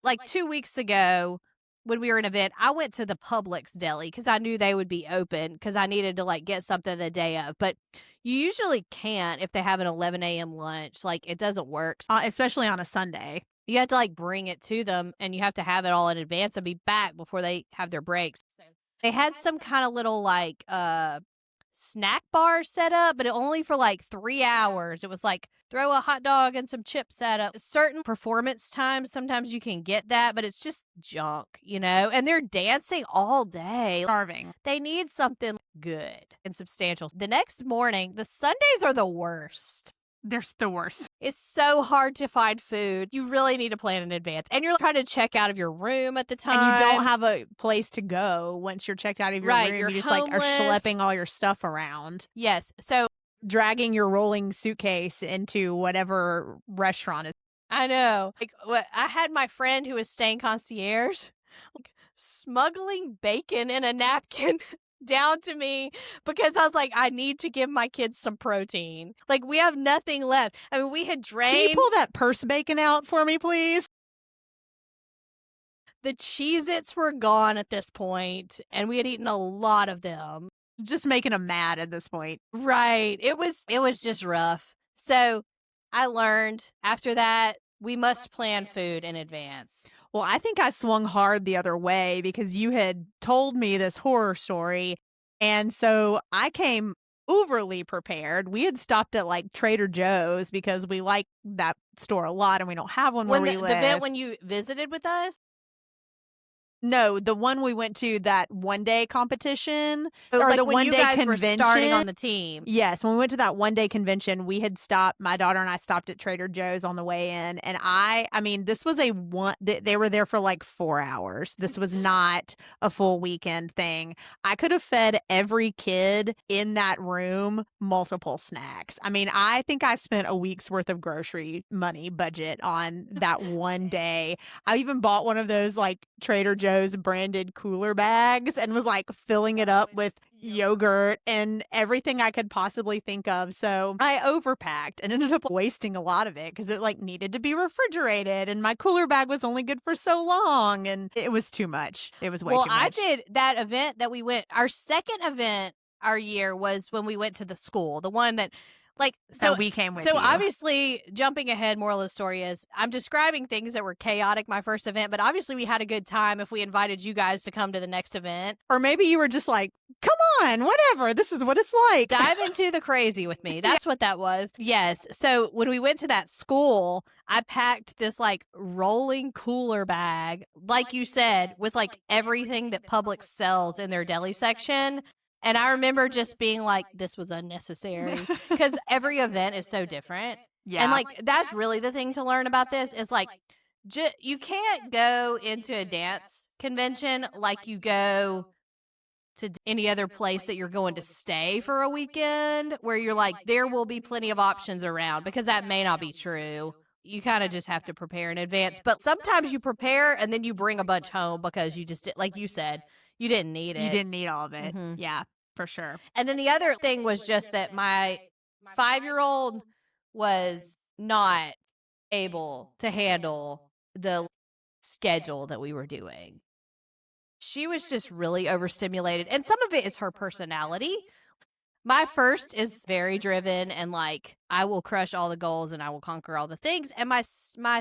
like 2 weeks ago when we were in an event, I went to the Publix deli because I knew they would be open because I needed to like get something the day of. But you usually can't if they have an 11 a.m. lunch. Like it doesn't work. Especially on a Sunday. You have to like bring it to them and you have to have it all in advance and be back before they have their breaks. So they had some kind of little like snack bar set up, but only for like 3 hours. It was like throw a hot dog and some chips at up. Certain performance times, sometimes you can get that, but it's just junk, you know? And they're dancing all day. Starving. They need something good and substantial. The next morning, the Sundays are the worst. They're the worst. It's so hard to find food. You really need to plan in advance. And you're trying to check out of your room at the time. And you don't have a place to go once you're checked out of your Right, room. you're You just like are homeless. schlepping all your stuff around. Yes. So Dragging your rolling suitcase into whatever restaurant is. I know. Like I had my friend who was staying concierge like, smuggling bacon in a napkin down to me because I was like, I need to give my kids some protein. Like we have nothing left. I mean, we had Can drained you pull that purse bacon out for me, please? the Cheez-Its were gone at this point, and we had eaten a lot of them. Just making them mad at this point. Right. It was just rough. So I learned after that we must plan food in advance. Well, I think I swung hard the other way because you had told me this horror story. And so I came overly prepared. We had stopped at like Trader Joe's because we like that store a lot and we don't have one where When we the live. event when you visited with us? No, the one we went to, that one-day competition, or like the when you one-day guys convention. were starting on the team. Yes, when we went to that one-day convention, we had stopped, my daughter and I stopped at Trader Joe's on the way in, and I mean, this was they were there for like 4 hours. This was not a full weekend thing. I could have fed every kid in that room multiple snacks. I mean, I think I spent a week's worth of grocery money budget on that one day. I even bought one of those like Trader Joe's branded cooler bags and was like filling it up with yogurt and everything I could possibly think of. So I overpacked and ended up wasting a lot of it because it like needed to be refrigerated and my cooler bag was only good for so long and it was too much. It was way too much. Well, I did that event that we went. Our second event our year was when we went to the school, the one that like so we came with so you. obviously jumping ahead, moral of the story is I'm describing things that were chaotic my first event, but obviously we had a good time if we invited you guys to come to the next event. Or maybe you were just like, come on, whatever, this is what it's like. Dive into the crazy with me. That's what that was. Yes. So when we went to that school, I packed this like rolling cooler bag, like you said, with like everything that Publix sells in their deli section. And I remember just being like, this was unnecessary because every event is so different. Yeah. And like, that's really the thing to learn about this is like, you can't go into a dance convention like you go to any other place that you're going to stay for a weekend where you're like, there will be plenty of options around because that may not be true. You kind of just have to prepare in advance. But sometimes you prepare and then you bring a bunch home because you just, like you said, you didn't need it. You didn't need all of it. Mhm. Yeah, for sure. And then the other thing was just that my 5-year-old was not able to handle the schedule that we were doing. She was just really overstimulated. And some of it is her personality. My first is very driven and like, I will crush all the goals and I will conquer all the things. And my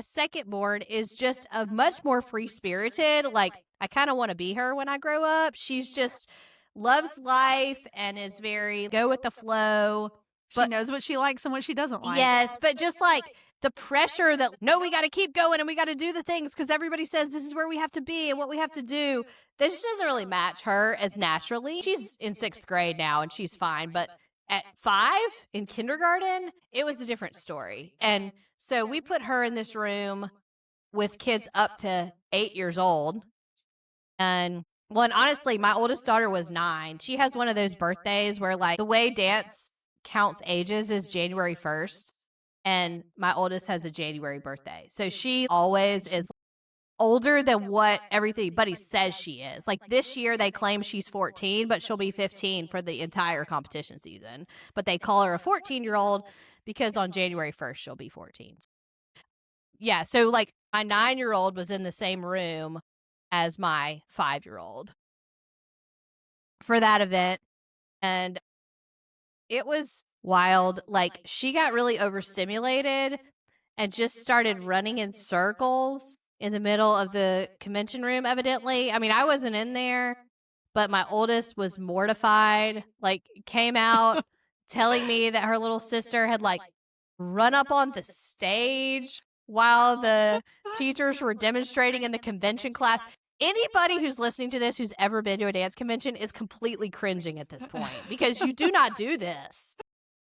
second born is just a much more free spirited. Like, I kind of want to be her when I grow up. She's just loves life and is very go with the flow. She knows what she likes and what she doesn't like. Yes, but just like the pressure that, no, we got to keep going and we got to do the things because everybody says this is where we have to be and what we have to do. That just doesn't really match her as naturally. She's in 6th grade now and she's fine. But at 5 in kindergarten, it was a different story. And so we put her in this room with kids up to 8 years old. And well, and honestly, my oldest daughter was 9. She has one of those birthdays where, like, the way dance counts ages is January 1st. And my oldest has a January birthday. So she always is older than what everybody says she is. Like this year, they claim she's 14, but she'll be 15 for the entire competition season. But they call her a 14-year-old because on January 1st, she'll be 14. Yeah, so like my 9-year-old was in the same room as my 5-year-old for that event. And it was wild. Like she got really overstimulated and just started running in circles in the middle of the convention room, evidently. I mean, I wasn't in there, but my oldest was mortified, like came out telling me that her little sister had like run up on the stage while the teachers were demonstrating in the convention class. Anybody who's listening to this who's ever been to a dance convention is completely cringing at this point because you do not do this.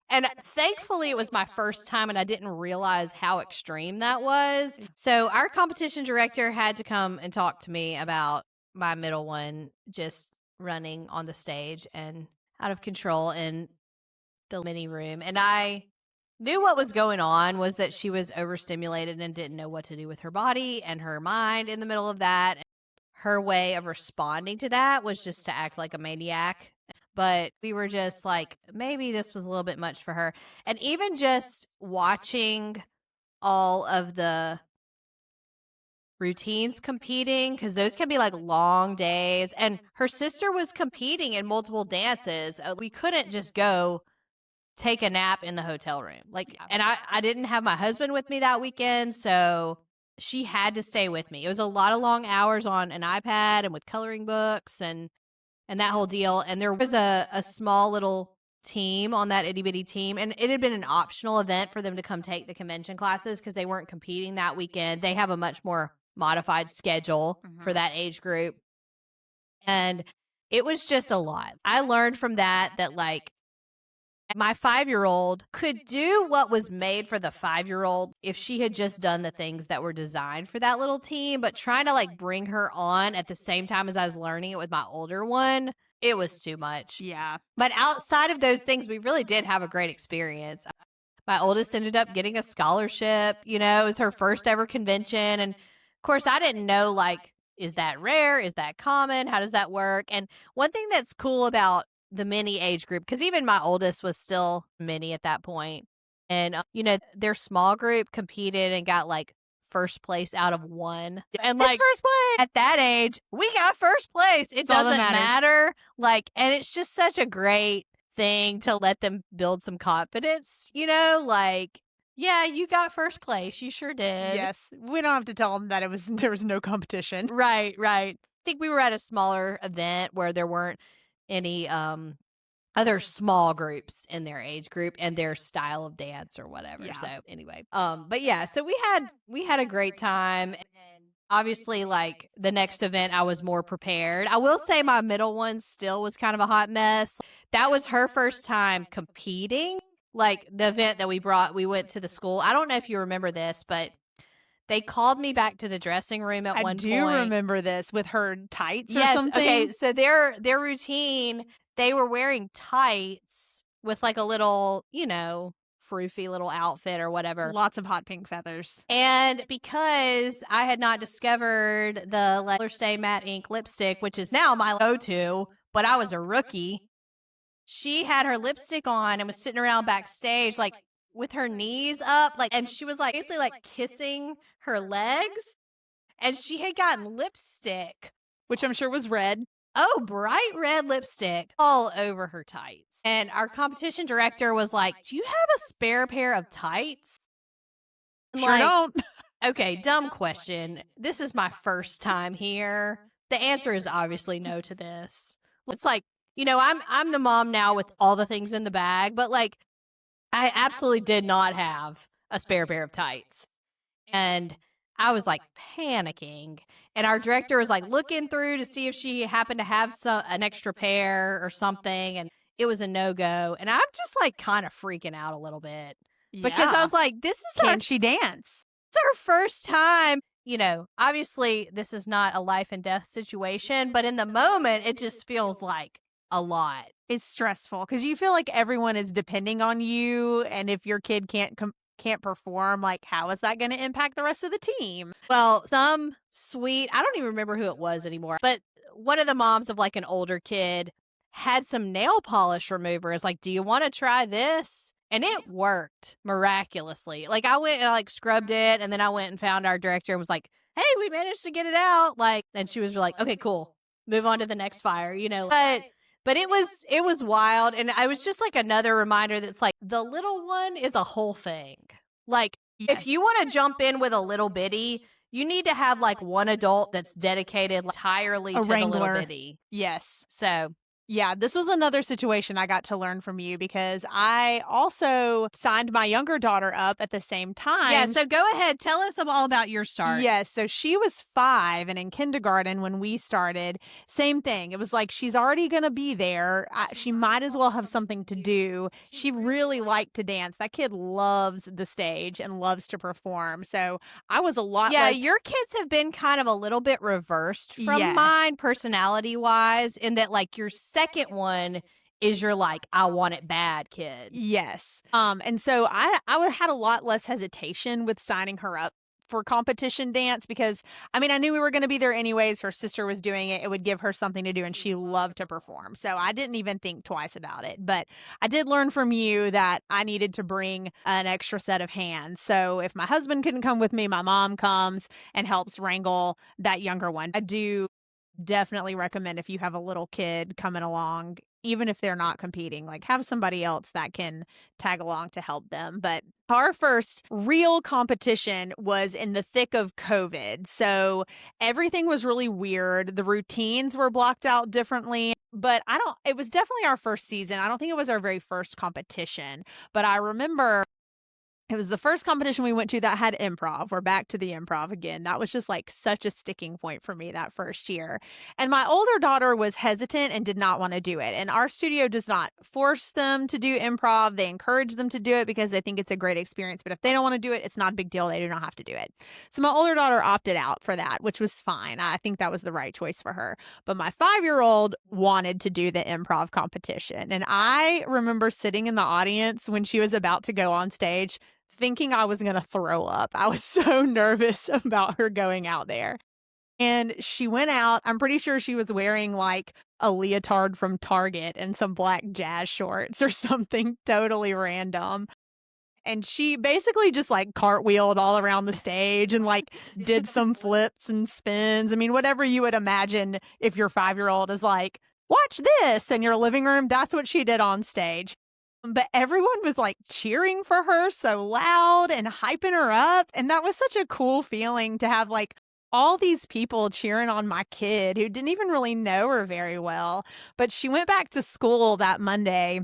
And thankfully, it was my first time and I didn't realize how extreme that was. So our competition director had to come and talk to me about my middle one just running on the stage and out of control in the mini room. And I knew what was going on was that she was overstimulated and didn't know what to do with her body and her mind in the middle of that. Her way of responding to that was just to act like a maniac. But we were just like, maybe this was a little bit much for her. And even just watching all of the routines competing, because those can be like long days. And her sister was competing in multiple dances. We couldn't just go take a nap in the hotel room. Like, and I didn't have my husband with me that weekend, so she had to stay with me. It was a lot of long hours on an iPad and with coloring books and that whole deal. And there was a small little team on that itty bitty team. And it had been an optional event for them to come take the convention classes because they weren't competing that weekend. They have a much more modified schedule for that age group. And it was just a lot. I learned from that like my 5-year-old could do what was made for the 5-year-old if she had just done the things that were designed for that little team, but trying to like bring her on at the same time as I was learning it with my older one, it was too much. Yeah. But outside of those things, we really did have a great experience. My oldest ended up getting a scholarship, it was her first ever convention. And of course, I didn't know, like, is that rare? Is that common? How does that work? And one thing that's cool about the mini age group, because even my oldest was still mini at that point, and their small group competed and got like first place out of 1, and like first place at that age we got first place. It doesn't matter, like, and it's just such a great thing to let them build some confidence, like, yeah, you got first place, you sure did. Yes, we don't have to tell them that there was no competition. Right. I think we were at a smaller event where there weren't any other small groups in their age group and their style of dance or whatever. Yeah. So anyway, but yeah, so we had a great time. And obviously, like the next event, I was more prepared. I will say my middle one still was kind of a hot mess. That was her first time competing. Like the event that we went to the school. I don't know if you remember this, but they called me back to the dressing room at one point. I do remember this with her tights or something. Okay, so their routine, they were wearing tights with like a little, froofy little outfit or whatever. Lots of hot pink feathers. And because I had not discovered the Color Stay Matte Ink lipstick, which is now my go-to, but I was a rookie, she had her lipstick on and was sitting around backstage like with her knees up, like, and she was like basically like kissing her legs, and she had gotten lipstick, which I'm sure was red. Oh, bright red lipstick all over her tights. And our competition director was like, "Do you have a spare pair of tights?" Sure don't. Okay, dumb question. This is my first time here. The answer is obviously no to this. It's like, I'm the mom now with all the things in the bag, but like, I absolutely did not have a spare pair of tights. And I was like panicking. And our director was like looking through to see if she happened to have an extra pair or something. And it was a no go. And I'm just like kind of freaking out a little bit because I Yeah. was like, this is Can she dance? our first time. You know, obviously, this is not a life and death situation, but in the moment, it just feels like a lot. It's stressful because you feel like everyone is depending on you, and if your kid can't perform, like, how is that gonna impact the rest of the team? Well, some sweet, I don't even remember who it was anymore, but one of the moms of like an older kid had some nail polish removers. Like, do you want to try this? And it worked miraculously. Like, I went and like scrubbed it, and then I went and found our director and was like, hey, we managed to get it out. Like, and she was like, okay, cool. Move on to the next fire, you know. But it was wild, and I was just like another reminder that's like the little one is a whole thing. Like, if you want to jump in with a little bitty, you need to have like one adult that's dedicated entirely A to the little wrangler. bitty. Yes. So Yeah, this was another situation I got to learn from you because I also signed my younger daughter up at the same time. yeah, so go ahead, tell us all about your start. Yes, so she was 5 and in kindergarten when we started, same thing. It was like she's already going to be there. She might as well have something to do. She really liked to dance. That kid loves the stage and loves to perform. So I was a lot Yeah, less. your kids have been kind of a little bit reversed from Yes. mine personality wise, in that like your second one is your like I want it bad kid. Yes. And so had a lot less hesitation with signing her up for competition dance because I mean I knew we were going to be there anyways. Her sister was doing it. It would give her something to do and she loved to perform. So I didn't even think twice about it. But I did learn from you that I needed to bring an extra set of hands. So if my husband couldn't come with me, my mom comes and helps wrangle that younger one. I do definitely recommend if you have a little kid coming along, even if they're not competing, like have somebody else that can tag along to help them. But our first real competition was in the thick of COVID. So everything was really weird. The routines were blocked out differently. But it was definitely our first season. I don't think it was our very first competition. But I remember it was the first competition we went to that had improv. We're back to the improv again. That was just like such a sticking point for me that first year. And my older daughter was hesitant and did not want to do it. And our studio does not force them to do improv. They encourage them to do it because they think it's a great experience. But if they don't want to do it, it's not a big deal. They do not have to do it. So my older daughter opted out for that, which was fine. I think that was the right choice for her. But my 5-year-old wanted to do the improv competition. And I remember sitting in the audience when she was about to go on stage thinking I was going to throw up. I was so nervous about her going out there. And she went out. I'm pretty sure she was wearing like a leotard from Target and some black jazz shorts or something totally random. And she basically just like cartwheeled all around the stage and like did some flips and spins. I mean, whatever you would imagine if your 5-year-old is like, watch this in your living room. That's what she did on stage. But everyone was like cheering for her so loud and hyping her up. And that was such a cool feeling to have like all these people cheering on my kid who didn't even really know her very well. But she went back to school that Monday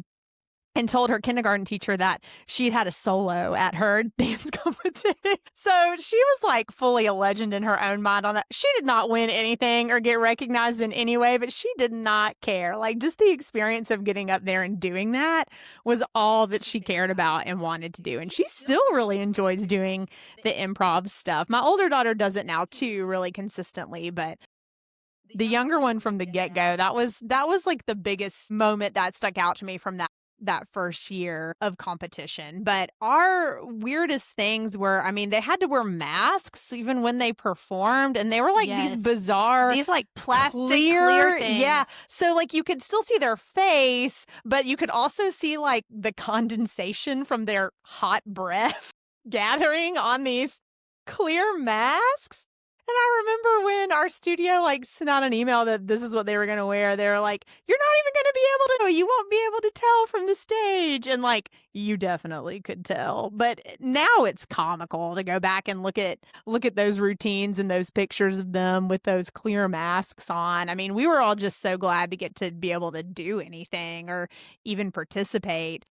and told her kindergarten teacher that she'd had a solo at her dance competition. So she was like fully a legend in her own mind on that. She did not win anything or get recognized in any way, but she did not care. Like just the experience of getting up there and doing that was all that she cared about and wanted to do. And she still really enjoys doing the improv stuff. My older daughter does it now too, really consistently, but the younger one from the get-go, that was like the biggest moment that stuck out to me from that first year of competition. But our weirdest things were, I mean, they had to wear masks even when they performed, and they were like these bizarre, these like plastic clear things. Yeah. So like you could still see their face, but you could also see like the condensation from their hot breath gathering on these clear masks. And I remember when our studio like sent out an email that this is what they were going to wear. They were like, you're not even going to be able to, you won't be able to tell from the stage. And like, you definitely could tell. But now it's comical to go back and look at those routines and those pictures of them with those clear masks on. I mean, we were all just so glad to get to be able to do anything or even participate.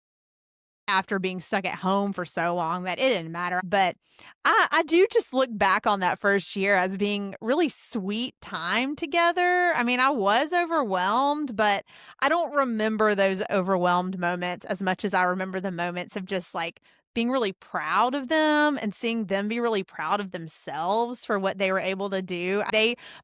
after being stuck at home for so long that it didn't matter. But I do just look back on that first year as being really sweet time together. I mean, I was overwhelmed, but I don't remember those overwhelmed moments as much as I remember the moments of just like being really proud of them and seeing them be really proud of themselves for what they were able to do.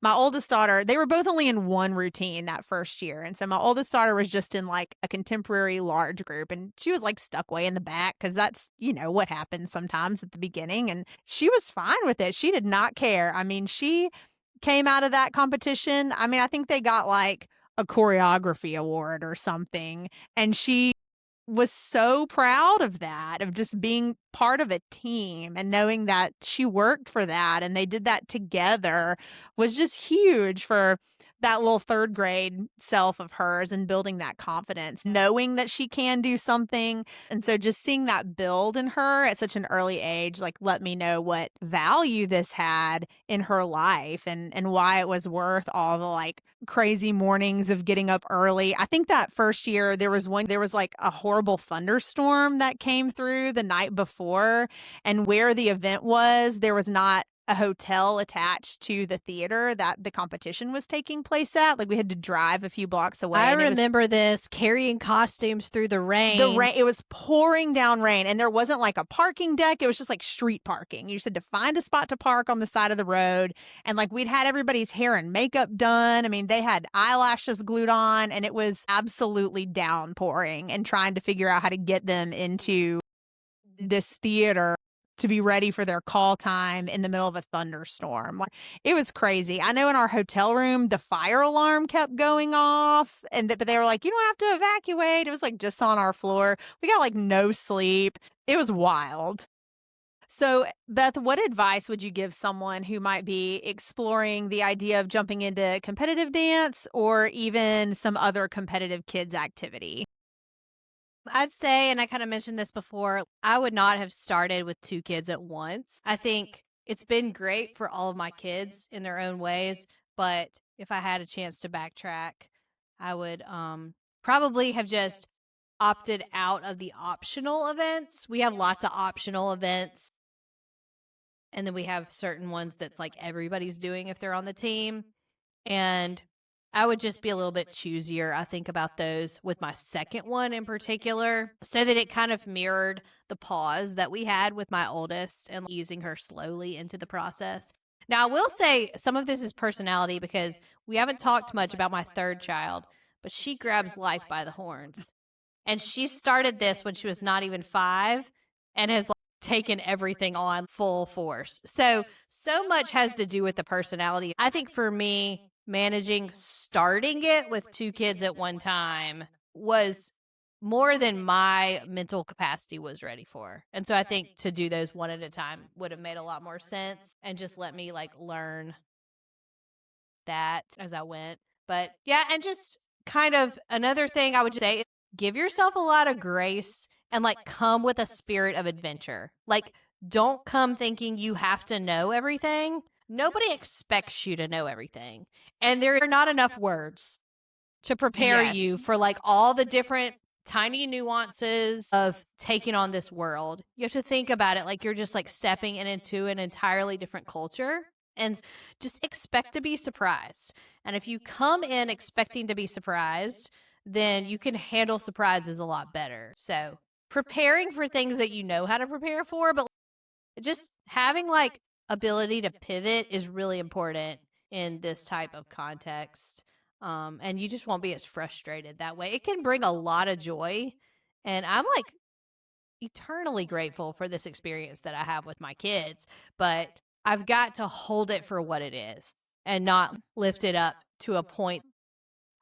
My oldest daughter, they were both only in one routine that first year. And so my oldest daughter was just in like a contemporary large group and she was like stuck way in the back because that's, what happens sometimes at the beginning. And she was fine with it. She did not care. I mean, she came out of that competition. I mean, I think they got like a choreography award or something. And she was so proud of that, of just being part of a team and knowing that she worked for that and they did that together was just huge for that little third grade self of hers and building that confidence, knowing that she can do something. And so just seeing that build in her at such an early age, like let me know what value this had in her life and why it was worth all the like crazy mornings of getting up early. I think that first year there was like a horrible thunderstorm that came through the night before, and where the event was, there was not a hotel attached to the theater that the competition was taking place at. Like we had to drive a few blocks away. I And remember this, carrying costumes through the rain. it was pouring down rain and there wasn't like a parking deck. It was just like street parking. You just had to find a spot to park on the side of the road. And like we'd had everybody's hair and makeup done. I mean, they had eyelashes glued on and it was absolutely downpouring and trying to figure out how to get them into this theater to be ready for their call time in the middle of a thunderstorm. Like it was crazy. I know in our hotel room the fire alarm kept going off but they were like, you don't have to evacuate. It was like just on our floor. We got like no sleep. It was wild. So, Beth, what advice would you give someone who might be exploring the idea of jumping into competitive dance or even some other competitive kids activity? I'd say, and I kind of mentioned this before, I would not have started with 2 kids at once. I think it's been great for all of my kids in their own ways, but if I had a chance to backtrack, I would probably have just opted out of the optional events. We have lots of optional events, and then we have certain ones that's like everybody's doing if they're on the team. And I would just be a little bit choosier, I think, about those with my second one in particular, so that it kind of mirrored the pause that we had with my oldest and easing her slowly into the process. Now, I will say some of this is personality because we haven't talked much about my third child, but she grabs life by the horns. And she started this when she was not even 5 and has like taken everything on full force. So much has to do with the personality. I think for me, managing starting it with 2 kids at one time was more than my mental capacity was ready for. And so I think to do those one at a time would have made a lot more sense and just let me like learn that as I went. But yeah, and just kind of another thing I would say is give yourself a lot of grace and like come with a spirit of adventure. Like don't come thinking you have to know everything. Nobody expects you to know everything. And there are not enough words to prepare you for like all the different tiny nuances of taking on this world. You have to think about it like you're just like stepping into an entirely different culture and just expect to be surprised. And if you come in expecting to be surprised, then you can handle surprises a lot better. So preparing for things that you know how to prepare for, but just having like ability to pivot is really important in this type of context. And you just won't be as frustrated that way. It can bring a lot of joy. And I'm like eternally grateful for this experience that I have with my kids, but I've got to hold it for what it is and not lift it up to a point.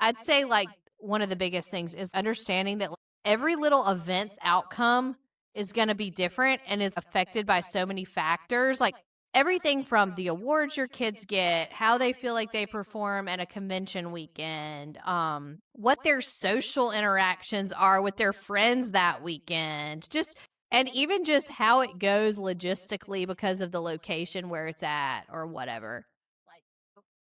I'd say like one of the biggest things is understanding that every little event's outcome is going to be different and is affected by so many factors. Like everything from the awards your kids get, how they feel like they perform at a convention weekend, what their social interactions are with their friends that weekend, and even just how it goes logistically because of the location where it's at or whatever.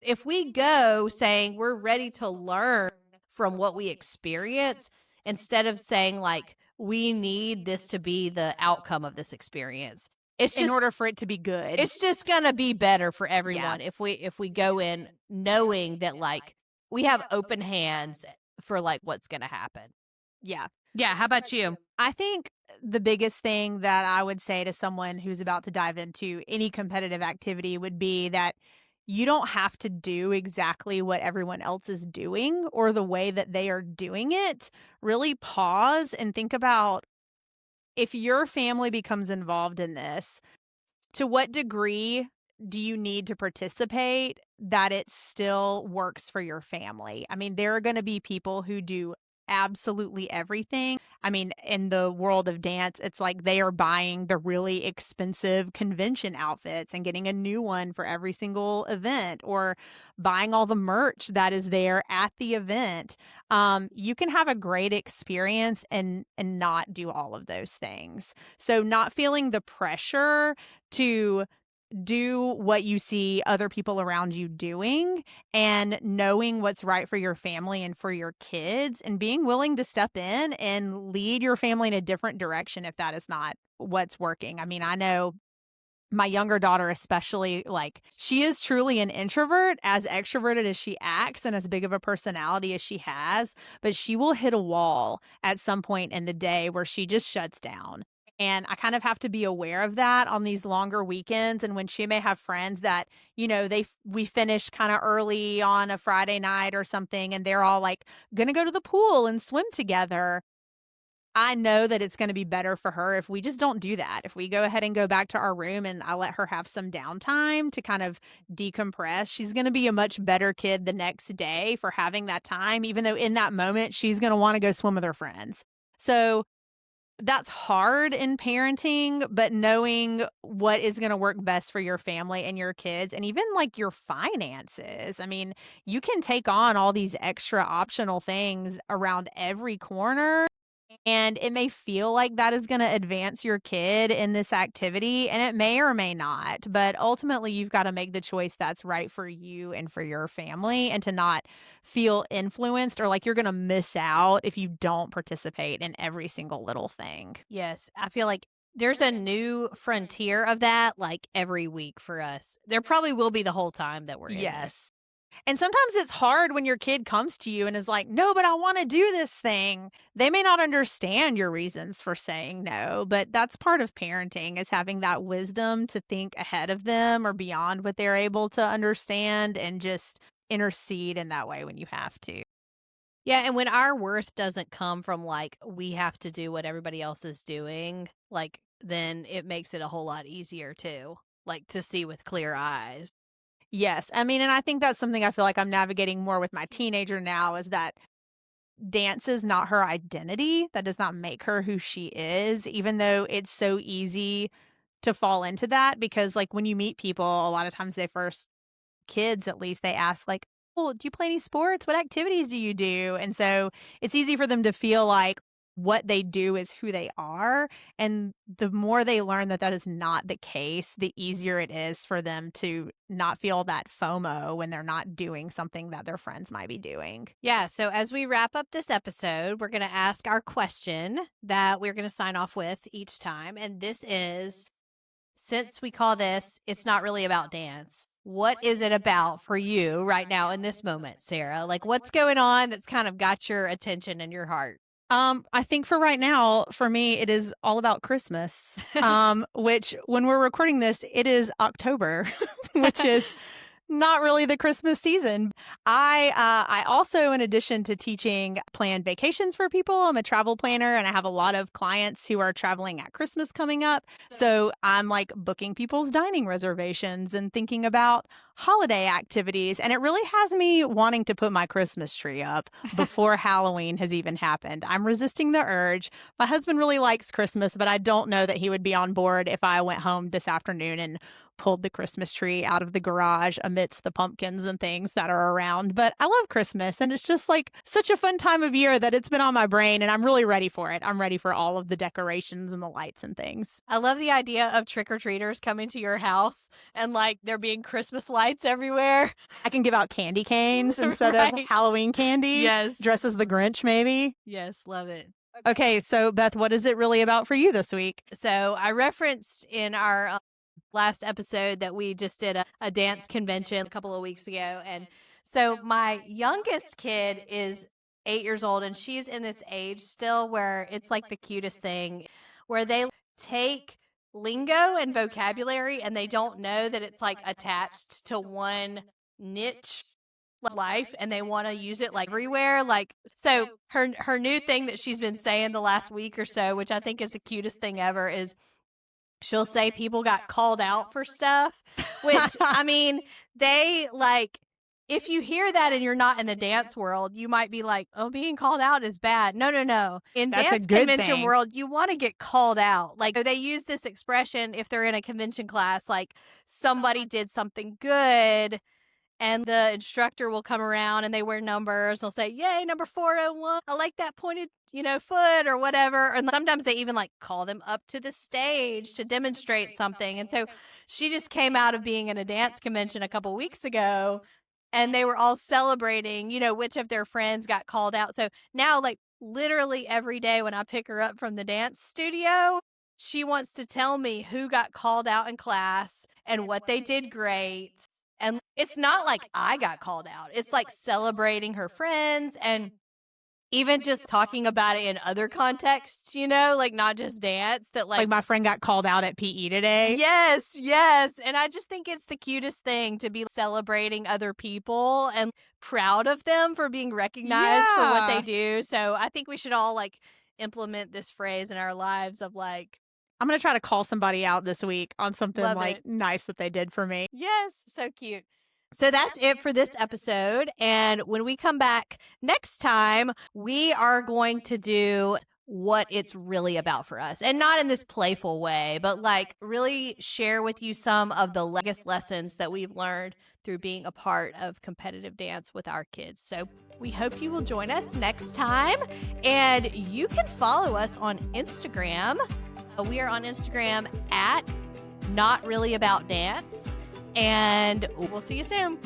If we go saying we're ready to learn from what we experience, instead of saying like we need this to be the outcome of this experience. It's In just order for it to be good. it's just gonna be better for Yeah. everyone if we go in knowing that like we have open hands for like what's gonna happen. Yeah. Yeah, how about you? I think the biggest thing that I would say to someone who's about to dive into any competitive activity would be that you don't have to do exactly what everyone else is doing or the way that they are doing it. Really pause and think about, if your family becomes involved in this, to what degree do you need to participate that it still works for your family? I mean, there are going to be people who do absolutely everything. I mean, in the world of dance, it's like they are buying the really expensive convention outfits and getting a new one for every single event, or buying all the merch that is there at the event. You can have a great experience and not do all of those things. So not feeling the pressure to do what you see other people around you doing, and knowing what's right for your family and for your kids, and being willing to step in and lead your family in a different direction if that is not what's working. I mean, I know my younger daughter especially, like, she is truly an introvert, as extroverted as she acts and as big of a personality as she has, but she will hit a wall at some point in the day where she just shuts down. And I kind of have to be aware of that on these longer weekends, and when she may have friends that, we finish kind of early on a Friday night or something, and they're all like going to go to the pool and swim together. I know that it's gonna be better for her if we just don't do that. If we go ahead and go back to our room and I let her have some downtime to kind of decompress, she's gonna be a much better kid the next day for having that time, even though in that moment she's gonna wanna go swim with her friends. So that's hard in parenting, but knowing what is gonna work best for your family and your kids, and even like your finances. I mean, you can take on all these extra optional things around every corner, and it may feel like that is gonna advance your kid in this activity, and it may or may not, but ultimately, you've gotta make the choice that's right for you and for your family, and to not feel influenced or like you're gonna miss out if you don't participate in every single little thing. Yes, I feel like there's a new frontier of that like every week for us. There probably will be the whole time that we're in this. Yes. And sometimes it's hard when your kid comes to you and is like, "No, but I wanna do this thing." They may not understand your reasons for saying no, but that's part of parenting, is having that wisdom to think ahead of them or beyond what they're able to understand, and just intercede in that way when you have to. Yeah, and when our worth doesn't come from like we have to do what everybody else is doing, like then it makes it a whole lot easier too, like to see with clear eyes. Yes. I mean, and I think that's something I feel like I'm navigating more with my teenager now, is that dance is not her identity. That does not make her who she is, even though it's so easy to fall into that, because, like, when you meet people, a lot of times they first kids at least, they ask like, "Oh, do you play any sports? What activities do you do?" And so it's easy for them to feel like what they do is who they are. And the more they learn that that is not the case, the easier it is for them to not feel that FOMO when they're not doing something that their friends might be doing. Yeah, so as we wrap up this episode, we're going to ask our question that we're going to sign off with each time. And this is, since we call this It's Not Really About Dance, what is it about for you right now in this moment, Sarah? Like, what's going on that's kind of got your attention and your heart? I think for right now, for me, it is all about Christmas. Which, when we're recording this, it is October, which is not really the Christmas season. I also, in addition to teaching, plan vacations for people. I'm a travel planner, and I have a lot of clients who are traveling at Christmas coming up. So I'm like booking people's dining reservations and thinking about holiday activities. And it really has me wanting to put my Christmas tree up before Halloween has even happened. I'm resisting the urge. My husband really likes Christmas, but I don't know that he would be on board if I went home this afternoon and pulled the Christmas tree out of the garage amidst the pumpkins and things that are around. But I love Christmas, and it's just like such a fun time of year that it's been on my brain, and I'm really ready for it. I'm ready for all of the decorations and the lights and things. I love the idea of trick-or-treaters coming to your house and like there being Christmas lights everywhere. I can give out candy canes instead of Right. Halloween candy. Yes. Dress as the Grinch, maybe. Yes, love it. Okay, so Beth, what is it really about for you this week? So I referenced in our last episode that we just did a dance convention a couple of weeks ago. And so my youngest kid is 8 years old, and she's in this age still where it's like the cutest thing, where they take lingo and vocabulary and they don't know that it's like attached to one niche life, and they want to use it like everywhere. Like, so her new thing that she's been saying the last week or so, which I think is the cutest thing ever, is she'll say people got called out for stuff, which I mean, they like, if you hear that and you're not in the dance world, you might be like, oh, being called out is bad. No, no, no. In That's a dance good convention thing. world, you want to get called out. Like, they use this expression if they're in a convention class, like somebody did something good, and the instructor will come around and they wear numbers. They'll say, yay, number 401. I like that pointed, foot or whatever. And sometimes they even like call them up to the stage to demonstrate something. And so she just came out of being in a dance convention a couple weeks ago, and they were all celebrating, which of their friends got called out. So now, like, literally every day when I pick her up from the dance studio, she wants to tell me who got called out in class and what they did great. And it's not like I got called out. It's like celebrating her friends and even just talking about it in other contexts, like not just dance, that Like my friend got called out at PE today. Yes, yes. And I just think it's the cutest thing to be celebrating other people and proud of them for being recognized for what they do. So I think we should all like implement this phrase in our lives of like, I'm going to try to call somebody out this week on something Love like it. nice that they did for me. yes, so cute. So that's it for this episode. And when we come back next time, we are going to do what it's really about for us. And not in this playful way, but like really share with you some of the biggest lessons that we've learned through being a part of competitive dance with our kids. So we hope you will join us next time. And you can follow us on Instagram. We are on Instagram at Not Really About Dance. And we'll see you soon.